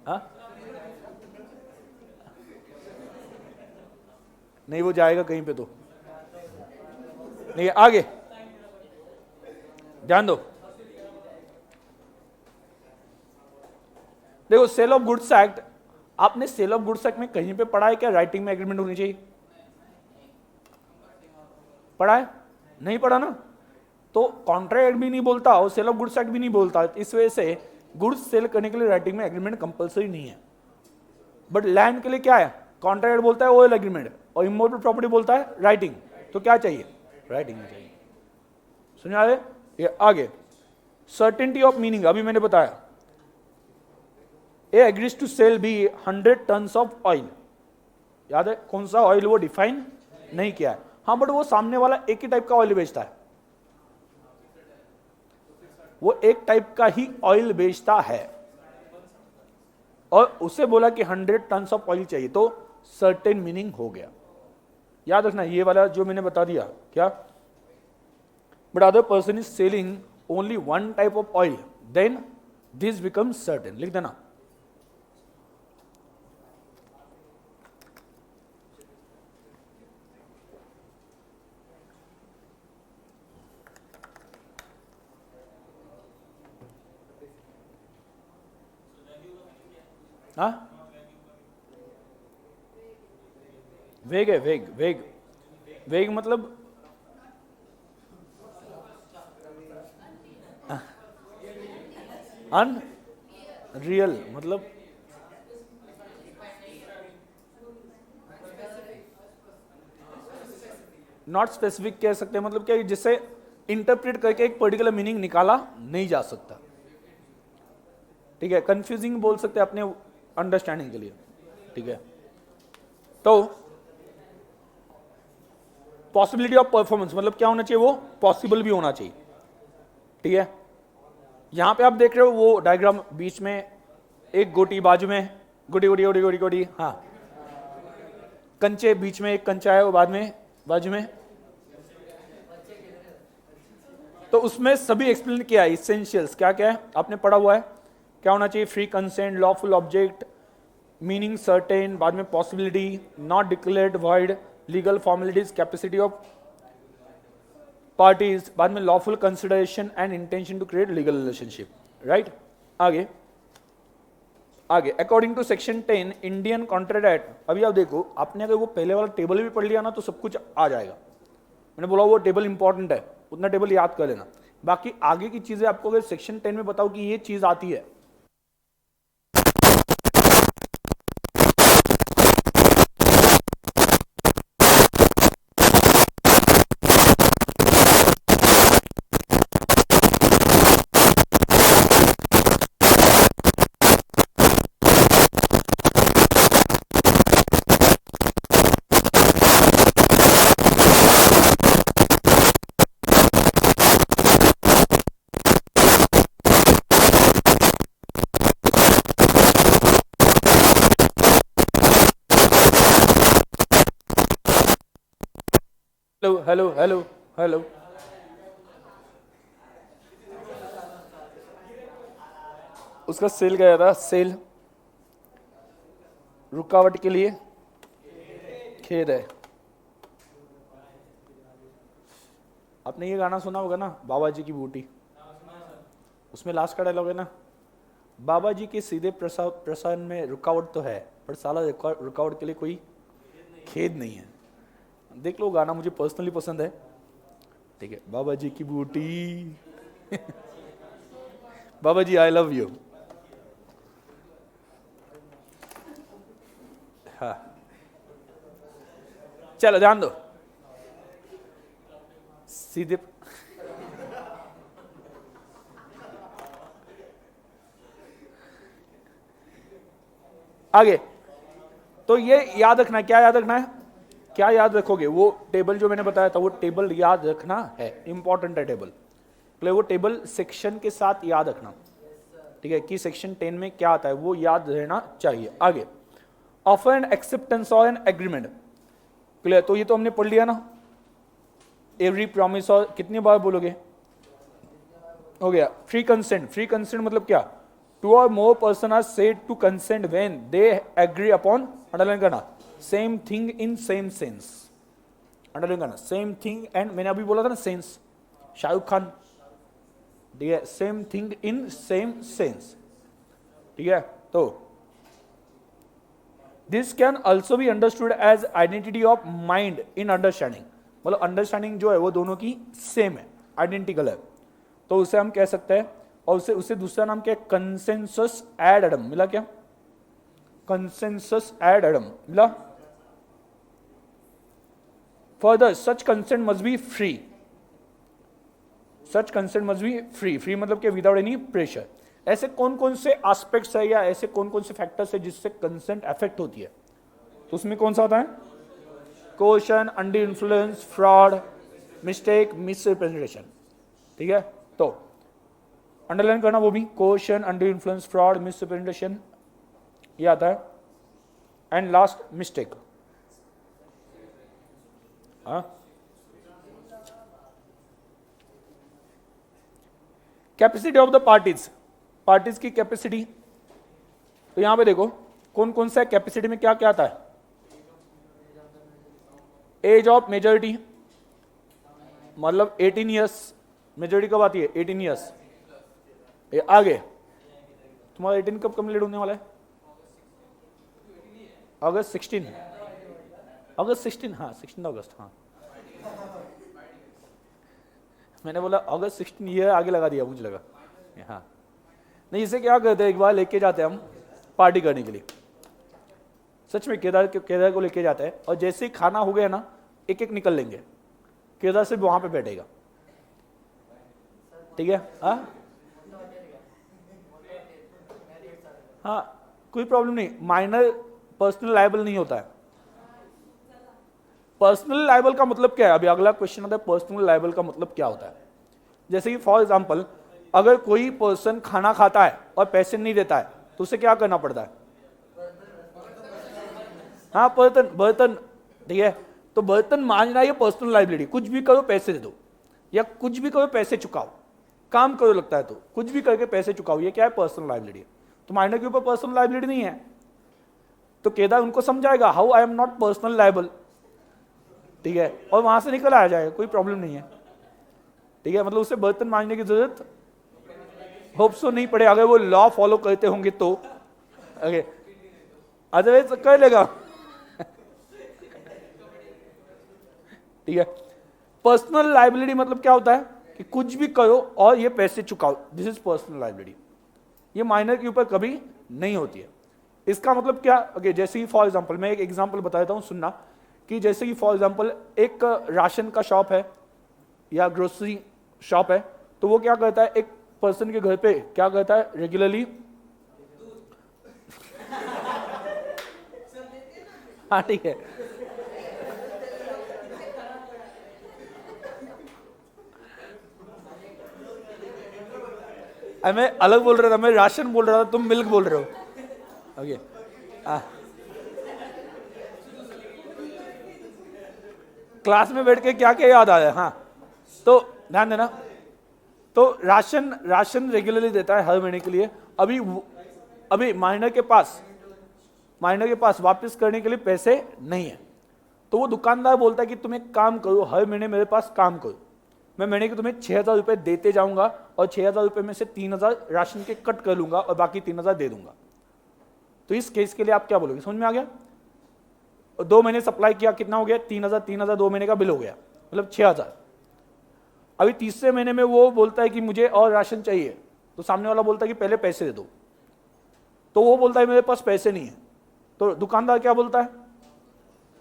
हाँ नहीं वो जाएगा कहीं पे तो नहीं। आगे ध्यान दो, देखो सेल ऑफ गुड्स एक्ट, आपने सेल ऑफ गुड्स एक्ट में कहीं पे पढ़ा है क्या राइटिंग में एग्रीमेंट होनी चाहिए? पढ़ा है? नहीं पढ़ा ना। तो कॉन्ट्रैक्ट भी नहीं बोलता और सेल ऑफ गुड्स एक्ट भी नहीं बोलता, इस वजह से गुड्स सेल करने के लिए राइटिंग में एग्रीमेंट कंपलसरी नहीं है। बट लैंड के लिए क्या है? कॉन्ट्रैक्ट बोलता है ओएल एग्रीमेंट, और इमूवेबल प्रॉपर्टी बोलता है राइटिंग। तो क्या चाहिए? राइटिंग में चाहिए। सुनिए आगे, ये आगे सर्टेनिटी ऑफ मीनिंग, अभी मैंने बताया A agrees to sell B 100 tons of oil. याद है कौन सा ऑयल? वो डिफाइन नहीं किया है। हाँ बट वो सामने वाला एक ही टाइप का ऑयल बेचता है, वो एक टाइप का ही ऑयल बेचता है और उसे बोला कि 100 टन्स ऑफ ऑयल चाहिए, तो सर्टेन मीनिंग हो गया। याद रखना ये वाला जो मैंने बता दिया क्या, but other person is selling only one type of oil then this becomes certain. लिख देना। हाँ वेग है, वेग, वेग, वेग मतलब अनरियल, मतलब नॉट स्पेसिफिक कह सकते हैं, मतलब क्या जिससे इंटरप्रेट करके एक पर्टिकुलर मीनिंग निकाला नहीं जा सकता। ठीक है, कंफ्यूजिंग बोल सकते हैं अपने अंडरस्टैंडिंग के लिए। ठीक है, तो पॉसिबिलिटी ऑफ परफॉर्मेंस मतलब क्या होना चाहिए? वो पॉसिबल भी होना चाहिए। ठीक है, यहां पे आप देख रहे हो वो डायग्राम, बीच में एक गोटी, बाजू में गोटी गोटी गोटी गोटी गोटी, हाँ कंचे, बीच में एक कंचा है, वो बाद में बाजू में, तो उसमें सभी एक्सप्लेन किया है। इसेंशियल्स क्या क्या है आपने पढ़ा हुआ है, क्या होना चाहिए? Free consent, lawful object, meaning certain, बाद में possibility, not declared void, legal formalities, capacity of parties, बाद में lawful consideration and intention to create legal relationship. Right, आगे आगे according to section 10 Indian contract act. अभी आप देखो, आपने अगर वो पहले वाला टेबल भी पढ़ लिया ना तो सब कुछ आ जाएगा। मैंने बोला वो टेबल इंपॉर्टेंट है, उतना टेबल याद कर लेना। बाकी आगे की चीजें आपको अगर सेक्शन 10 में बताओ कि ये चीज आती है, हेलो हेलो हेलो हेलो, उसका सेल गया था, सेल रुकावट के लिए खेद है। आपने ये गाना सुना होगा ना, बाबा जी की बूटी, उसमें लास्ट का डायलॉग है ना, बाबा जी के सीधे प्रसाद में रुकावट तो है पर साला रुकावट के लिए कोई खेद नहीं है। देख लो गाना, मुझे पर्सनली पसंद है। ठीक है, बाबा जी की बूटी बाबा जी आई लव यू। हाँ चलो ध्यान दो सीधे। आगे तो ये याद रखना, क्या याद रखना है, क्या याद रखोगे, वो टेबल जो मैंने बताया था वो टेबल याद रखना है, इंपॉर्टेंट है टेबल। वो टेबल सेक्शन के साथ याद रखना, ठीक है, कि सेक्शन 10 में क्या आता है वो याद रहना चाहिए। आगे ऑफर एंड एक्सेप्टेंस और एन एग्रीमेंट, क्लियर, तो ये तो हमने पढ़ लिया ना। एवरी प्रॉमिस, और कितनी बार बोलोगे, हो गया। फ्री कंसेंट, फ्री कंसेंट मतलब क्या, टू और more person are said to consent when they agree upon, underline करना, same thing in same sense, underline करना, सेम थिंग एंड, मैंने अभी बोला था ना सेंस, शाहरुख खान, ठीक है, same thing in same sense, ठीक है। तो this can also be understood as identity of mind in understanding, मतलब अंडरस्टैंडिंग जो है वो दोनों की सेम है, आइडेंटिकल है, तो उसे हम कह सकते हैं। और उसे दूसरा नाम क्या है, कंसेंसस एड एडम, मिला क्या, कंसेंसस एड एडम मिला। Further such consent must be free, such consent must be free, free मतलब कि विदाउट एनी प्रेशर। ऐसे कौन कौन से एस्पेक्ट्स है या ऐसे कौन कौन से फैक्टर्स है जिससे कंसेंट अफेक्ट होती है, तो उसमें कौन सा आता है, question, under influence, fraud, mistake, misrepresentation, ठीक है। तो अंडरलाइन करना वो भी, question, under influence, fraud, misrepresentation, ये आता है। And last mistake, capacity of the parties, parties की कैपेसिटी, तो यहां पे देखो कौन कौन सा कैपेसिटी में क्या क्या आता है, एज ऑफ मेजॉरिटी, मतलब 18 ईयर्स, मेजॉरिटी कब आती है, 18 ईयर्स। आगे तुम्हारा 18 कब कंप्लीट होने वाला है, अगस्त 16, अगस्त 16, हाँ 16 अगस्त, हाँ मैंने बोला अगस्त 16, ये आगे लगा दिया, मुझे लगा, हाँ नहीं, इसे क्या करते हैं, एक बार लेके जाते हैं हम पार्टी करने के लिए, सच में केदार को लेके जाते हैं, और जैसे ही खाना हो गया ना एक एक निकल लेंगे, केदार सिर्फ वहां पे बैठेगा, ठीक है, हाँ कोई प्रॉब्लम नहीं, माइनर पर्सनल लायबल नहीं होता है। पर्सनल लायबल का मतलब क्या है, अभी अगला क्वेश्चन आता है, पर्सनल लायबल का मतलब क्या होता है। जैसे कि फॉर एग्जांपल अगर कोई पर्सन खाना खाता है और पैसे नहीं देता है तो उसे क्या करना पड़ता है, हाँ बर्तन, ठीक है, तो बर्तन मांजना ये पर्सनल लायबिलिटी, कुछ भी करो पैसे दे दो, या कुछ भी करो पैसे चुकाओ, काम करो लगता है तो कुछ भी करके पैसे चुकाओ, ये क्या है, पर्सनल लायबिलिटी। तो माइनर के ऊपर पर्सनल लायबिलिटी नहीं है, तो केदार उनको समझाएगा how I am not personal liable, ठीक है, और वहां से निकल आ जाएगा, कोई प्रॉब्लम नहीं है, ठीक है, मतलब उसे बर्तन मांजने की जरूरत होप सो नहीं पड़े, अगर वो लॉ फॉलो करते होंगे तो, ओके, अदरवाइज कर लेगा, ठीक है। पर्सनल लायबिलिटी मतलब क्या होता है कि कुछ भी करो और ये पैसे चुकाओ, दिस इज पर्सनल लायबिलिटी, ये माइनर के ऊपर कभी नहीं होती है। इसका मतलब क्या, ओके, जैसे ही फॉर एग्जांपल मैं एक एग्जांपल बताता हूं, सुनना, कि जैसे कि फॉर एग्जांपल एक राशन का शॉप है या ग्रोसरी शॉप है, तो वो क्या करता है, एक पर्सन के घर पे क्या करता है रेगुलरली, हाँ ठीक है, मैं अलग बोल रहा था, मैं राशन बोल रहा था, तुम मिल्क बोल रहे हो, ओके। क्लास में बैठ के क्या क्या याद आया, हाँ तो ध्यान देना, तो राशन रेगुलरली देता है हर महीने के लिए, अभी माइनर के पास वापस करने के लिए पैसे नहीं है, तो वो दुकानदार बोलता है कि तुम एक काम करो, हर महीने मेरे पास काम करो, मैं महीने के तुम्हें 6,000 रुपए देते जाऊंगा और 6,000 रुपए में से 3,000 राशन के कट कर लूंगा और बाकी 3,000 दे दूंगा। तो इस केस के लिए आप क्या बोलोगे, समझ में आ गया, 2 महीने सप्लाई किया, कितना हो गया, 3,000 2 महीने का बिल हो गया, मतलब 6,000। अभी तीसरे महीने में वो बोलता है कि मुझे और राशन चाहिए, तो सामने वाला बोलता है कि पहले पैसे दे दो, तो वो बोलता है मेरे पास पैसे नहीं है, तो दुकानदार क्या बोलता है,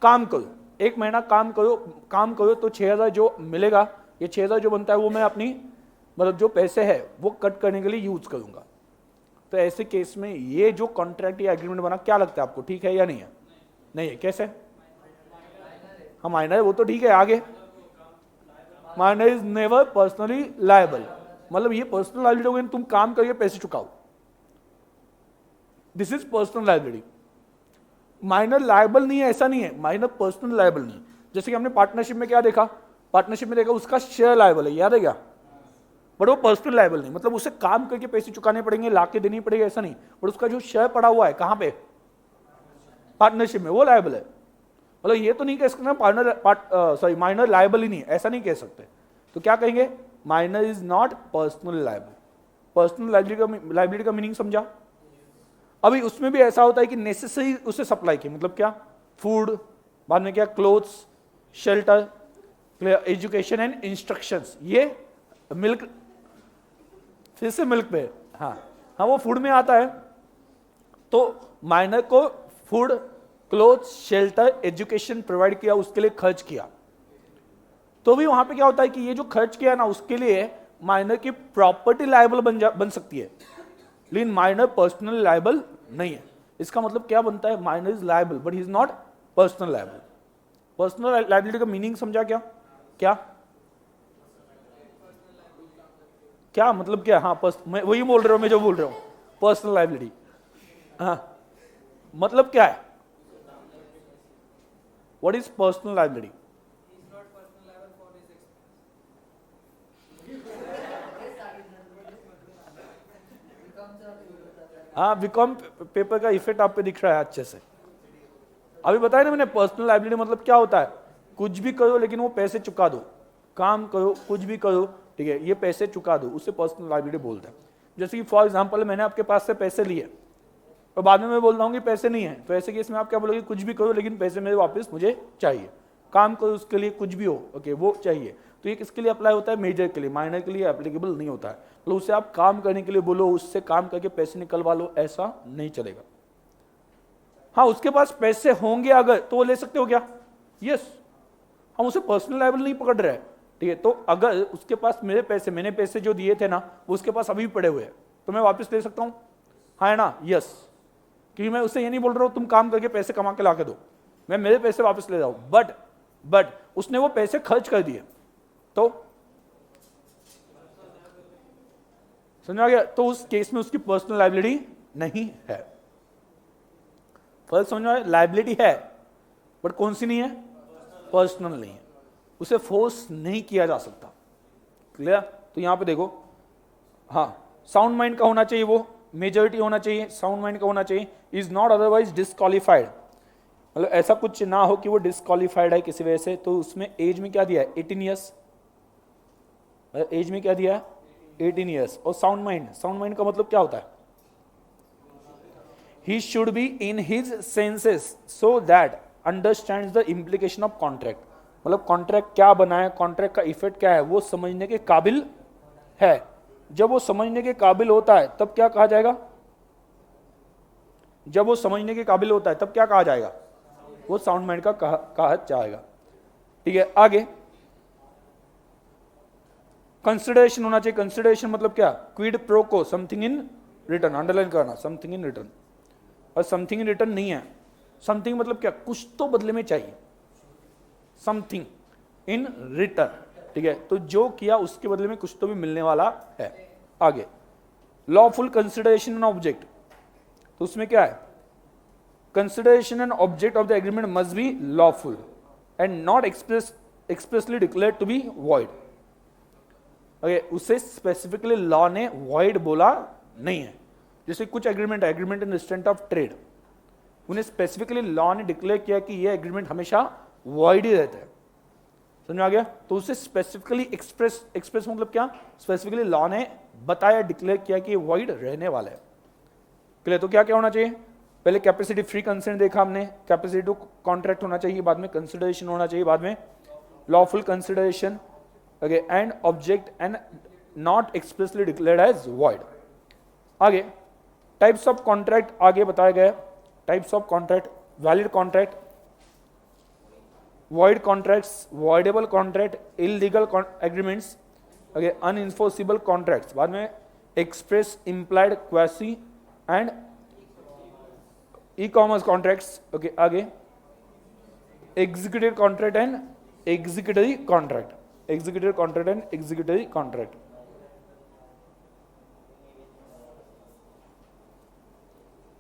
काम करो, 1 महीना काम करो तो 6,000 जो मिलेगा, ये 6,000 जो बनता है वो मैं अपनी मतलब जो पैसे है वो कट करने के लिए यूज करूंगा। तो ऐसे केस में ये जो कॉन्ट्रैक्ट या एग्रीमेंट बना, क्या लगता है आपको, ठीक है या नहीं है? नहीं है, कैसे? हम माइनर है वो तो ठीक है, आगे minor is never personally liable, मतलब ये पर्सनल लायबिलिटी हो गई, तुम काम करिए पैसे चुकाओ, this is personal liability. Minor liable नहीं है, ऐसा नहीं है, माइनर पर्सनल लायबल नहीं। जैसे कि हमने पार्टनरशिप में क्या देखा, पार्टनरशिप में देखा उसका शेयर लायबल है, याद है क्या, बट वो पर्सनल लायबल नहीं, मतलब उसे काम करके पैसे चुकाने पड़ेंगे, लाके देनी पड़ेगी, ऐसा नहीं, बट उसका जो शेयर पड़ा हुआ है कहां पे, पार्टनरशिप में, वो लायबल है। मतलब ये तो नहीं कह सकते माइनर लायबल ही नहीं, ऐसा नहीं कह सकते। तो क्या कहेंगे, minor is not personal liable. Personal liability का मीनिंग समझा? अभी उसमें भी ऐसा होता है कि नेसेसरी उसे सप्लाई की, मतलब क्या, फूड, बाद में क्या, clothes, shelter, education and instructions, ये मिल्क, फिर से मिल्क पे, हाँ वो फूड में आता है। तो माइनर को food, clothes, shelter, education provide किया, उसके लिए खर्च किया, तो भी वहां पे क्या होता है कि ये जो खर्च किया ना उसके लिए माइनर की प्रॉपर्टी लायबल बन सकती है, लेकिन माइनर पर्सनल लायबल नहीं है। इसका मतलब क्या बनता है, minor is liable but he is not personal liable. Personal liability का मीनिंग समझा क्या? क्या क्या मतलब क्या? हाँ मैं वही बोल रहा हूं, मैं जो बोल रहा हूं, पर्सनल लायबिलिटी, हाँ मतलब क्या है, व्हाट इज पर्सनल लायबिलिटी? हाँ विकॉम पेपर का इफेक्ट आप पे दिख रहा है अच्छे से। अभी बताया ना मैंने, पर्सनल लायबिलिटी मतलब क्या होता है, कुछ भी करो लेकिन वो पैसे चुका दो, काम करो कुछ भी करो, ठीक है, ये पैसे चुका दो, उससे पर्सनल लायबिलिटी बोलते हैं। जैसे कि फॉर एग्जांपल मैंने आपके पास से पैसे लिए और बाद में मैं बोल रहा हूँ कि पैसे नहीं है, तो ऐसे केस में आप क्या बोलोगे, कुछ भी करो लेकिन पैसे मेरे वापस मुझे चाहिए, काम करो उसके लिए कुछ भी हो, ओके वो चाहिए। तो ये किसके लिए अप्लाई होता है, मेजर के लिए, माइनर के लिए एप्लीकेबल नहीं होता है। तो उससे आप काम करने के लिए बोलो, उससे काम करके पैसे निकलवा लो, ऐसा नहीं चलेगा। हाँ उसके पास पैसे होंगे अगर तो वो ले सकते हो क्या, यस, हम उसे पर्सनल लायबल नहीं पकड़ रहे हैं, ठीक है। तो अगर उसके पास मेरे पैसे, मैंने पैसे जो दिए थे ना वो उसके पास अभी भी पड़े हुए हैं, तो मैं वापस ले सकता हूं, हाँ है ना, यस, क्योंकि मैं उससे ये नहीं बोल रहा हूं तुम काम करके पैसे कमा के ला के दो, मैं मेरे पैसे वापस ले जाऊं, बट उसने वो पैसे खर्च कर दिए, तो समझ आ गया, तो उस केस में उसकी पर्सनल लायबिलिटी नहीं है। फर्स्ट समझ में, लायबिलिटी है बट कौन सी नहीं है, पर्सनल नहीं है, उसे फोर्स नहीं किया जा सकता, क्लियर। तो यहां पे देखो, हाँ साउंड माइंड का होना चाहिए, वो मेजॉरिटी होना चाहिए, साउंड माइंड का होना चाहिए, इज नॉट अदरवाइज डिस्क्वालीफाइड, मतलब ऐसा कुछ ना हो कि वो डिस्क्वालीफाइड है किसी वजह से। तो उसमें एज में क्या दिया है, 18 ईयर्स, एज में क्या दिया है, 18 ईयर्स। और साउंड माइंड का मतलब क्या होता है, he should be in his senses so that understands the implication of contract, मतलब कॉन्ट्रैक्ट क्या बना है, कॉन्ट्रैक्ट का इफेक्ट क्या है, वो समझने के काबिल है। जब वो समझने के काबिल होता है तब क्या कहा जाएगा, जब वो समझने के काबिल होता है तब क्या कहा जाएगा, वो साउंड माइंड का कहा जाएगा, ठीक है। आगे कंसिडरेशन होना चाहिए, कंसिडरेशन मतलब क्या, क्विड प्रो को, समथिंग इन रिटर्न, अंडरलाइन करना, समथिंग इन रिटर्न। और समथिंग इन रिटर्न नहीं है, समथिंग मतलब क्या, कुछ तो बदले में चाहिए, समथिंग इन रिटर्न, ठीक है। तो जो किया उसके बदले में कुछ तो भी मिलने वाला है। आगे लॉफुल कंसिडरेशन एंड ऑब्जेक्ट, तो उसमें क्या है, consideration and object of the agreement must be lawful and not expressly declared to be void. Okay, उसे स्पेसिफिकली लॉ ने वॉइड बोला नहीं है। जैसे कुछ एग्रीमेंट है, agreement in restraint of trade, उन्हें स्पेसिफिकली लॉ ने डिक्लेयर किया कि ये एग्रीमेंट हमेशा वॉइड ही रहता है, समझ आ गया। तो उसे स्पेसिफिकली एक्सप्रेस मतलब क्या, स्पेसिफिकली लॉ ने बताया, डिक्लेयर किया कि ये वॉइड रहने वाला है, क्लियर। तो क्या क्या होना चाहिए, पहले कैपेसिटी फ्री कंसेंट देखा हमने, कैपेसिटी टू कॉन्ट्रैक्ट होना चाहिए, बाद में कंसिडरेशन होना चाहिए, बाद में lawful consideration, okay, and object and not expressly declared as void, आगे टाइप्स ऑफ कॉन्ट्रैक्ट आगे बताया गया, types of contract, valid contract, void contracts, voidable contract, illegal agreements, okay, unenforceable contracts, बाद में express, implied, quasi and e-commerce contracts, okay, आगे executive contract and executory contract, executive contract and executory contract.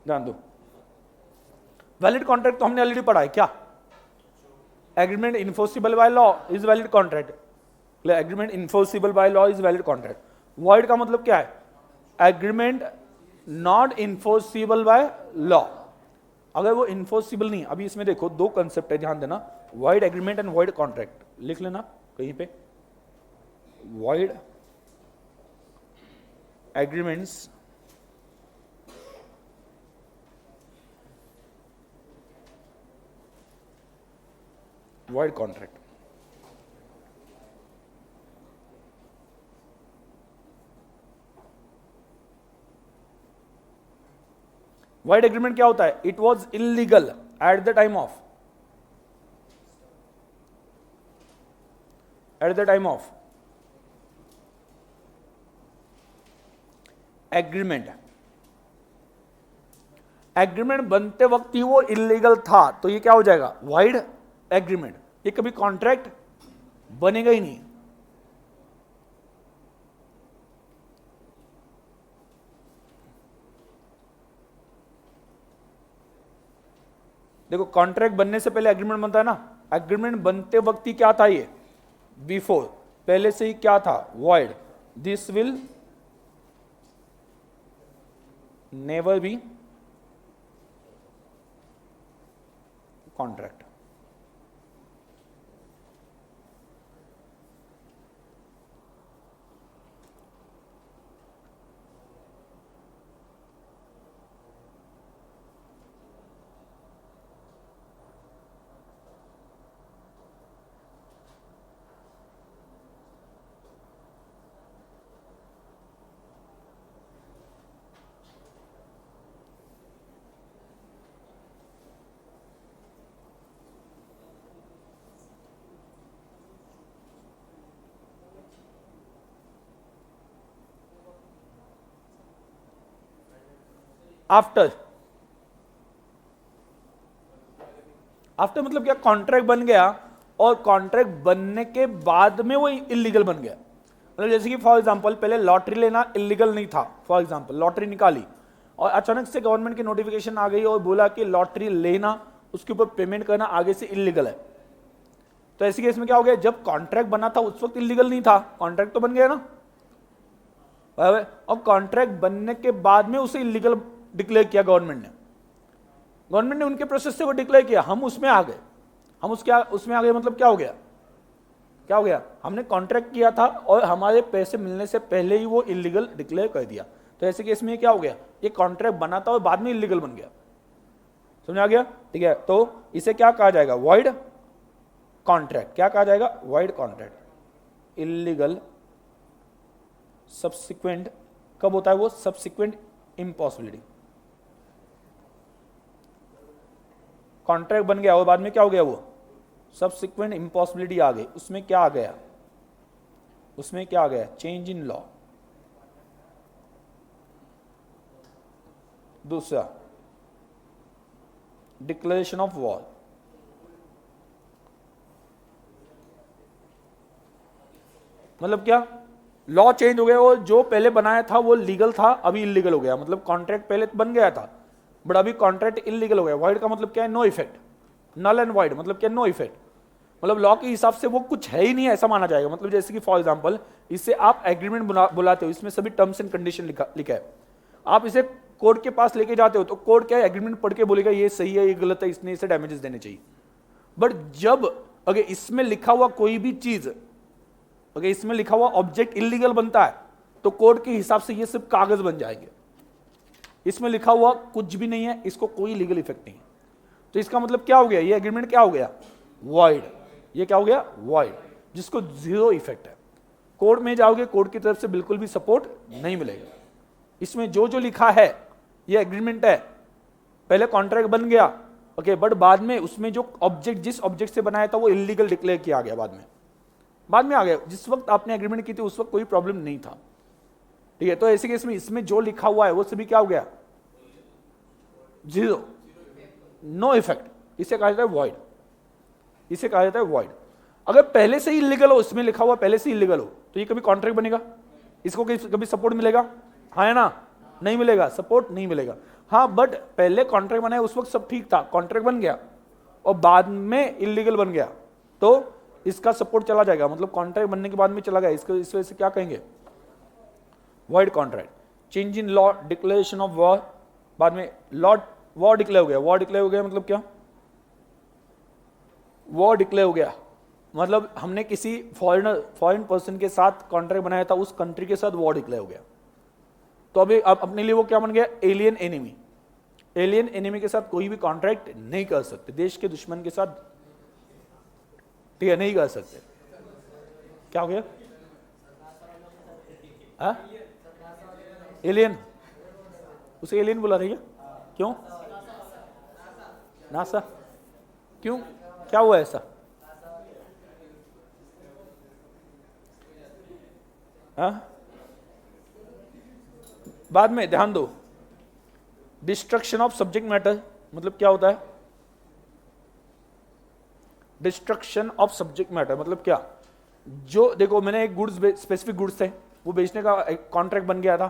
ध्यान दो, valid contract तो हमने already पढ़ा है क्या? Agreement enforceable by law is valid contract, agreement enforceable by law is valid contract. Void का मतलब क्या है? Agreement not enforceable by law. अगर वो इन्फोर्सिबल नहीं, अभी इसमें देखो दो कंसेप्ट है, ध्यान देना, void agreement and void contract. लिख लेना कहीं पे, void agreements void contract. void agreement क्या होता है? It was illegal at the time of agreement. Agreement बनते वक्त ही वो इलीगल था, तो ये क्या हो जाएगा? void agreement. ये कभी कॉन्ट्रैक्ट बनेगा ही नहीं. देखो कॉन्ट्रैक्ट बनने से पहले एग्रीमेंट बनता है ना, एग्रीमेंट बनते वक्त ही क्या था? ये बिफोर, पहले से ही क्या था? Void. This will never be contract. After मतलब क्या? कॉन्ट्रैक्ट बन गया और कॉन्ट्रैक्ट बनने के बाद में वो इलीगल बन गया. मतलब जैसे कि फॉर एग्जांपल पहले लॉटरी लेना इलीगल नहीं था, फॉर एग्जांपल लॉटरी निकाली और अचानक से गवर्नमेंट की नोटिफिकेशन आ गई और बोला कि लॉटरी लेना, उसके ऊपर पेमेंट करना आगे से इलीगल है. तो ऐसे केस में क्या हो गया? जब कॉन्ट्रैक्ट बना था उस वक्त इलीगल नहीं था, कॉन्ट्रैक्ट तो बन गया ना, और कॉन्ट्रैक्ट बनने के बाद में उसे इलीगल डिक्लेयर किया गवर्नमेंट ने उनके प्रोसेस से वो डिक्लेयर किया, हम उसमें आ गए. हम उसमें आ गए मतलब क्या हो गया? हमने कॉन्ट्रैक्ट किया था और हमारे पैसे मिलने से पहले ही वो इलीगल डिक्लेयर कर दिया. तो ऐसे केस में क्या हो गया? ये कॉन्ट्रैक्ट बना था और बाद में इलीगल बन गया. समझ आ गया? ठीक है, तो इसे क्या कहा जाएगा? Void contract. क्या कहा जाएगा? Void contract. इलीगल सब्सिक्वेंट कब होता है? वो सब्सिक्वेंट इम्पॉसिबिलिटी. कॉन्ट्रैक्ट बन गया और बाद में क्या हो गया? वो सब्सिक्वेंट इम्पॉसिबिलिटी आ गई. उसमें क्या आ गया? Change in law. दूसरा डिक्लेरेशन ऑफ वॉर. मतलब क्या? लॉ चेंज हो गया और जो पहले बनाया था वो लीगल था, अभी इलीगल हो गया. मतलब कॉन्ट्रैक्ट पहले बन गया था बट अभी कॉन्ट्रैक्ट इलीगल हो गया. वॉइड का मतलब क्या है? No effect. Null and void मतलब क्या? No effect. मतलब लॉ के हिसाब से वो कुछ है ही नहीं, ऐसा माना जाएगा. मतलब जैसे कि फॉर एग्जांपल इसे आप एग्रीमेंट बुलाते हो, इसमें सभी टर्म्स एंड कंडीशन लिखा है. आप इसे कोर्ट के पास लेके जाते हो तो कोर्ट क्या है? एग्रीमेंट पढ़ के बोलेगा ये सही है, ये गलत है, इसने इसे डैमेजेस देने चाहिए. बट जब अगर इसमें लिखा हुआ कोई भी चीज, अगर इसमें लिखा हुआ ऑब्जेक्ट इलीगल बनता है तो कोर्ट के हिसाब से ये सिर्फ कागज बन जाएंगे. इसमें लिखा हुआ कुछ भी नहीं है, इसको कोई लीगल इफेक्ट नहीं है. तो इसका मतलब क्या हो गया? ये एग्रीमेंट क्या हो गया? वॉइड. ये क्या हो गया? वॉइड, जिसको जीरो इफेक्ट है. कोर्ट में जाओगे, कोर्ट की तरफ से बिल्कुल भी सपोर्ट नहीं मिलेगा. इसमें जो जो लिखा है ये एग्रीमेंट है, पहले कॉन्ट्रैक्ट बन गया, ओके, बट बाद में उसमें जो ऑब्जेक्ट, जिस ऑब्जेक्ट से बनाया था वो इलीगल डिक्लेयर किया गया बाद में आ गया। जिस वक्त आपने एग्रीमेंट की थी उस वक्त कोई प्रॉब्लम नहीं था, ठीक है। तो ऐसे केस में इसमें जो लिखा हुआ है वो सभी क्या हो गया, जीरो, नो इफेक्ट। इसे कहा जाता है वॉइड, इसे कहा जाता है वॉइड। अगर पहले से ही इलीगल हो, इसमें लिखा हुआ पहले से इलीगल हो, तो ये कभी कॉन्ट्रैक्ट बनेगा, इसको कभी सपोर्ट मिलेगा, हाँ या ना, नहीं मिलेगा, सपोर्ट नहीं मिलेगा। हाँ, बट पहले कॉन्ट्रैक्ट बनाया उस वक्त सब ठीक था, कॉन्ट्रैक्ट बन गया और बाद में इलीगल बन गया तो इसका सपोर्ट चला जाएगा, मतलब कॉन्ट्रैक्ट बनने के बाद में चला गया, इसको इस वजह से क्या कहेंगे, void contract. Change in law, declaration of war, बाद में लॉ, वॉर डिक्लेयर हो गया। वॉर डिक्लेयर हो गया मतलब क्या, वॉर डिक्लेयर हो गया मतलब हमने किसी फॉरेन पर्सन के साथ कॉन्ट्रैक्ट बनाया था, उस कंट्री के साथ वॉर डिक्लेयर हो गया, तो अभी अब अपने लिए वो क्या बन गया, एलियन एनिमी। एलियन एनिमी के साथ कोई भी कॉन्ट्रैक्ट नहीं कर सकते, देश के दुश्मन के साथ, ठीक है, नहीं कर सकते। क्या हो गया, हाँ, एलियन, उसे एलियन बुला रही है, क्यों, नासा, क्यों, क्या हुआ ऐसा, हाँ, बाद में ध्यान दो। डिस्ट्रक्शन ऑफ सब्जेक्ट मैटर मतलब क्या होता है, डिस्ट्रक्शन ऑफ सब्जेक्ट मैटर मतलब क्या, जो देखो मैंने एक गुड्स, स्पेसिफिक गुड्स थे वो बेचने का कॉन्ट्रैक्ट बन गया था,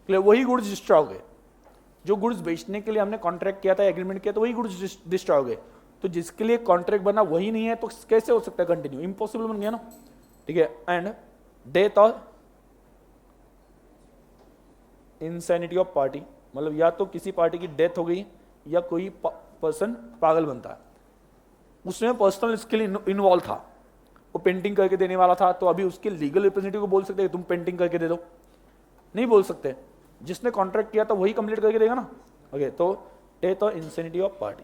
वही गुड्स डिस्ट्रॉय हो गए। जो गुड्स बेचने के लिए हमने कॉन्ट्रैक्ट किया था, एग्रीमेंट किया, तो वही गुड्स डिस्ट्रॉय हो गए। तो जिसके लिए कॉन्ट्रैक्ट बना वही नहीं है तो कैसे हो सकता है कंटिन्यू, इम्पॉसिबल बन गया ना, ठीक है। एंड डेथ और इंसैनिटी ऑफ पार्टी मतलब या तो किसी पार्टी की डेथ हो गई या कोई पर्सन पागल बनता है, उसमें पर्सनल स्किल इन्वॉल्व था, वो पेंटिंग करके देने वाला था, तो अभी उसके लीगल रिप्रेजेंटेटिव को बोल सकते हैं तुम पेंटिंग करके दे दो, नहीं बोल सकते, जिसने कॉन्ट्रैक्ट किया था वही कंप्लीट करके देगा ना, ओके। तो डेथ और इंसैनिटी ऑफ पार्टी।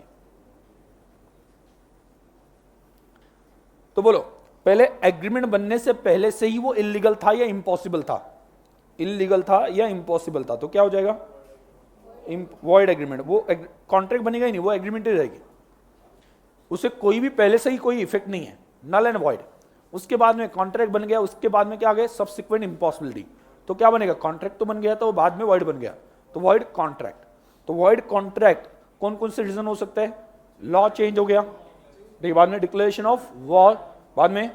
तो बोलो पहले एग्रीमेंट बनने से पहले से ही वो इलीगल था या इम्पॉसिबल था, इलीगल था या इम्पॉसिबल था, तो क्या हो जाएगा, वॉइड एग्रीमेंट। वो कॉन्ट्रैक्ट बनेगा ही नहीं, वो एग्रीमेंट ही रहेगी, उसे कोई भी पहले से ही कोई इफेक्ट नहीं है, नल एंड वॉइड। उसके बाद में कॉन्ट्रैक्ट बन गया, उसके बाद में क्या आ गया, सब्सिक्वेंट इम्पॉसिबिलिटी, तो क्या बनेगा, कॉन्ट्रैक्ट तो बन गया तो बाद में वॉइड बन गया, तो वॉइड कॉन्ट्रैक्ट। तो वॉइड कॉन्ट्रैक्ट कौन कौन से रीजन हो सकते हैं, लॉ चेंज हो गया, देखिए बाद में डिक्लेरेशन ऑफ वॉर, बाद में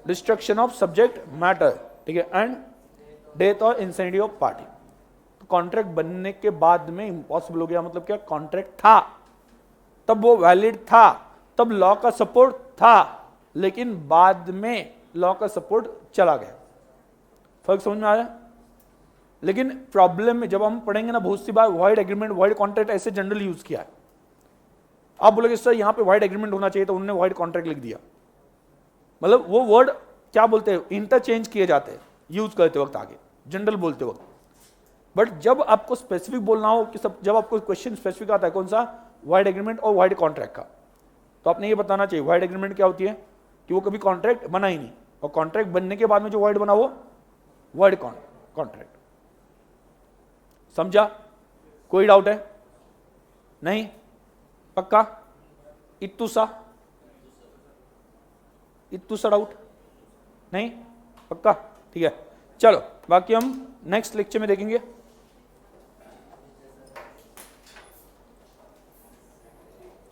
डिस्ट्रक्शन ऑफ सब्जेक्ट मैटर, ठीक है, एंड डेथ और इंसैनिटी ऑफ पार्टी। तो कॉन्ट्रैक्ट बनने के बाद में इम्पॉसिबल हो गया मतलब क्या, कॉन्ट्रैक्ट था तब वो वैलिड था, तब लॉ का सपोर्ट था, लेकिन बाद में लॉ का सपोर्ट चला गया। फर्क समझ में आया। लेकिन प्रॉब्लम में जब हम पढ़ेंगे ना, बहुत सी बार वॉइड एग्रीमेंट, वॉइड कॉन्ट्रैक्ट ऐसे जनरल यूज किया है। आप बोलोगे सर यहाँ पे वॉइड एग्रीमेंट होना चाहिए, तो उन्होंने वॉइड कॉन्ट्रैक्ट लिख दिया, मतलब वो वर्ड क्या बोलते हैं, इंटरचेंज किए जाते हैं यूज करते वक्त आगे, जनरल बोलते वक्त। बट जब आपको स्पेसिफिक बोलना हो कि सब, जब आपको क्वेश्चन स्पेसिफिक आता है कौन सा, वाइड एग्रीमेंट और वाइड कॉन्ट्रैक्ट का, तो आपने ये बताना चाहिए वाइड एग्रीमेंट क्या होती है कि वो कभी कॉन्ट्रैक्ट बना ही नहीं, और कॉन्ट्रैक्ट बनने के बाद में जो वाइड बना वो वाइड कॉन्ट्रैक्ट। समझा, कोई डाउट है, नहीं, पक्का, इत्तू सा डाउट नहीं, पक्का, ठीक है। चलो बाकी हम नेक्स्ट लेक्चर में देखेंगे।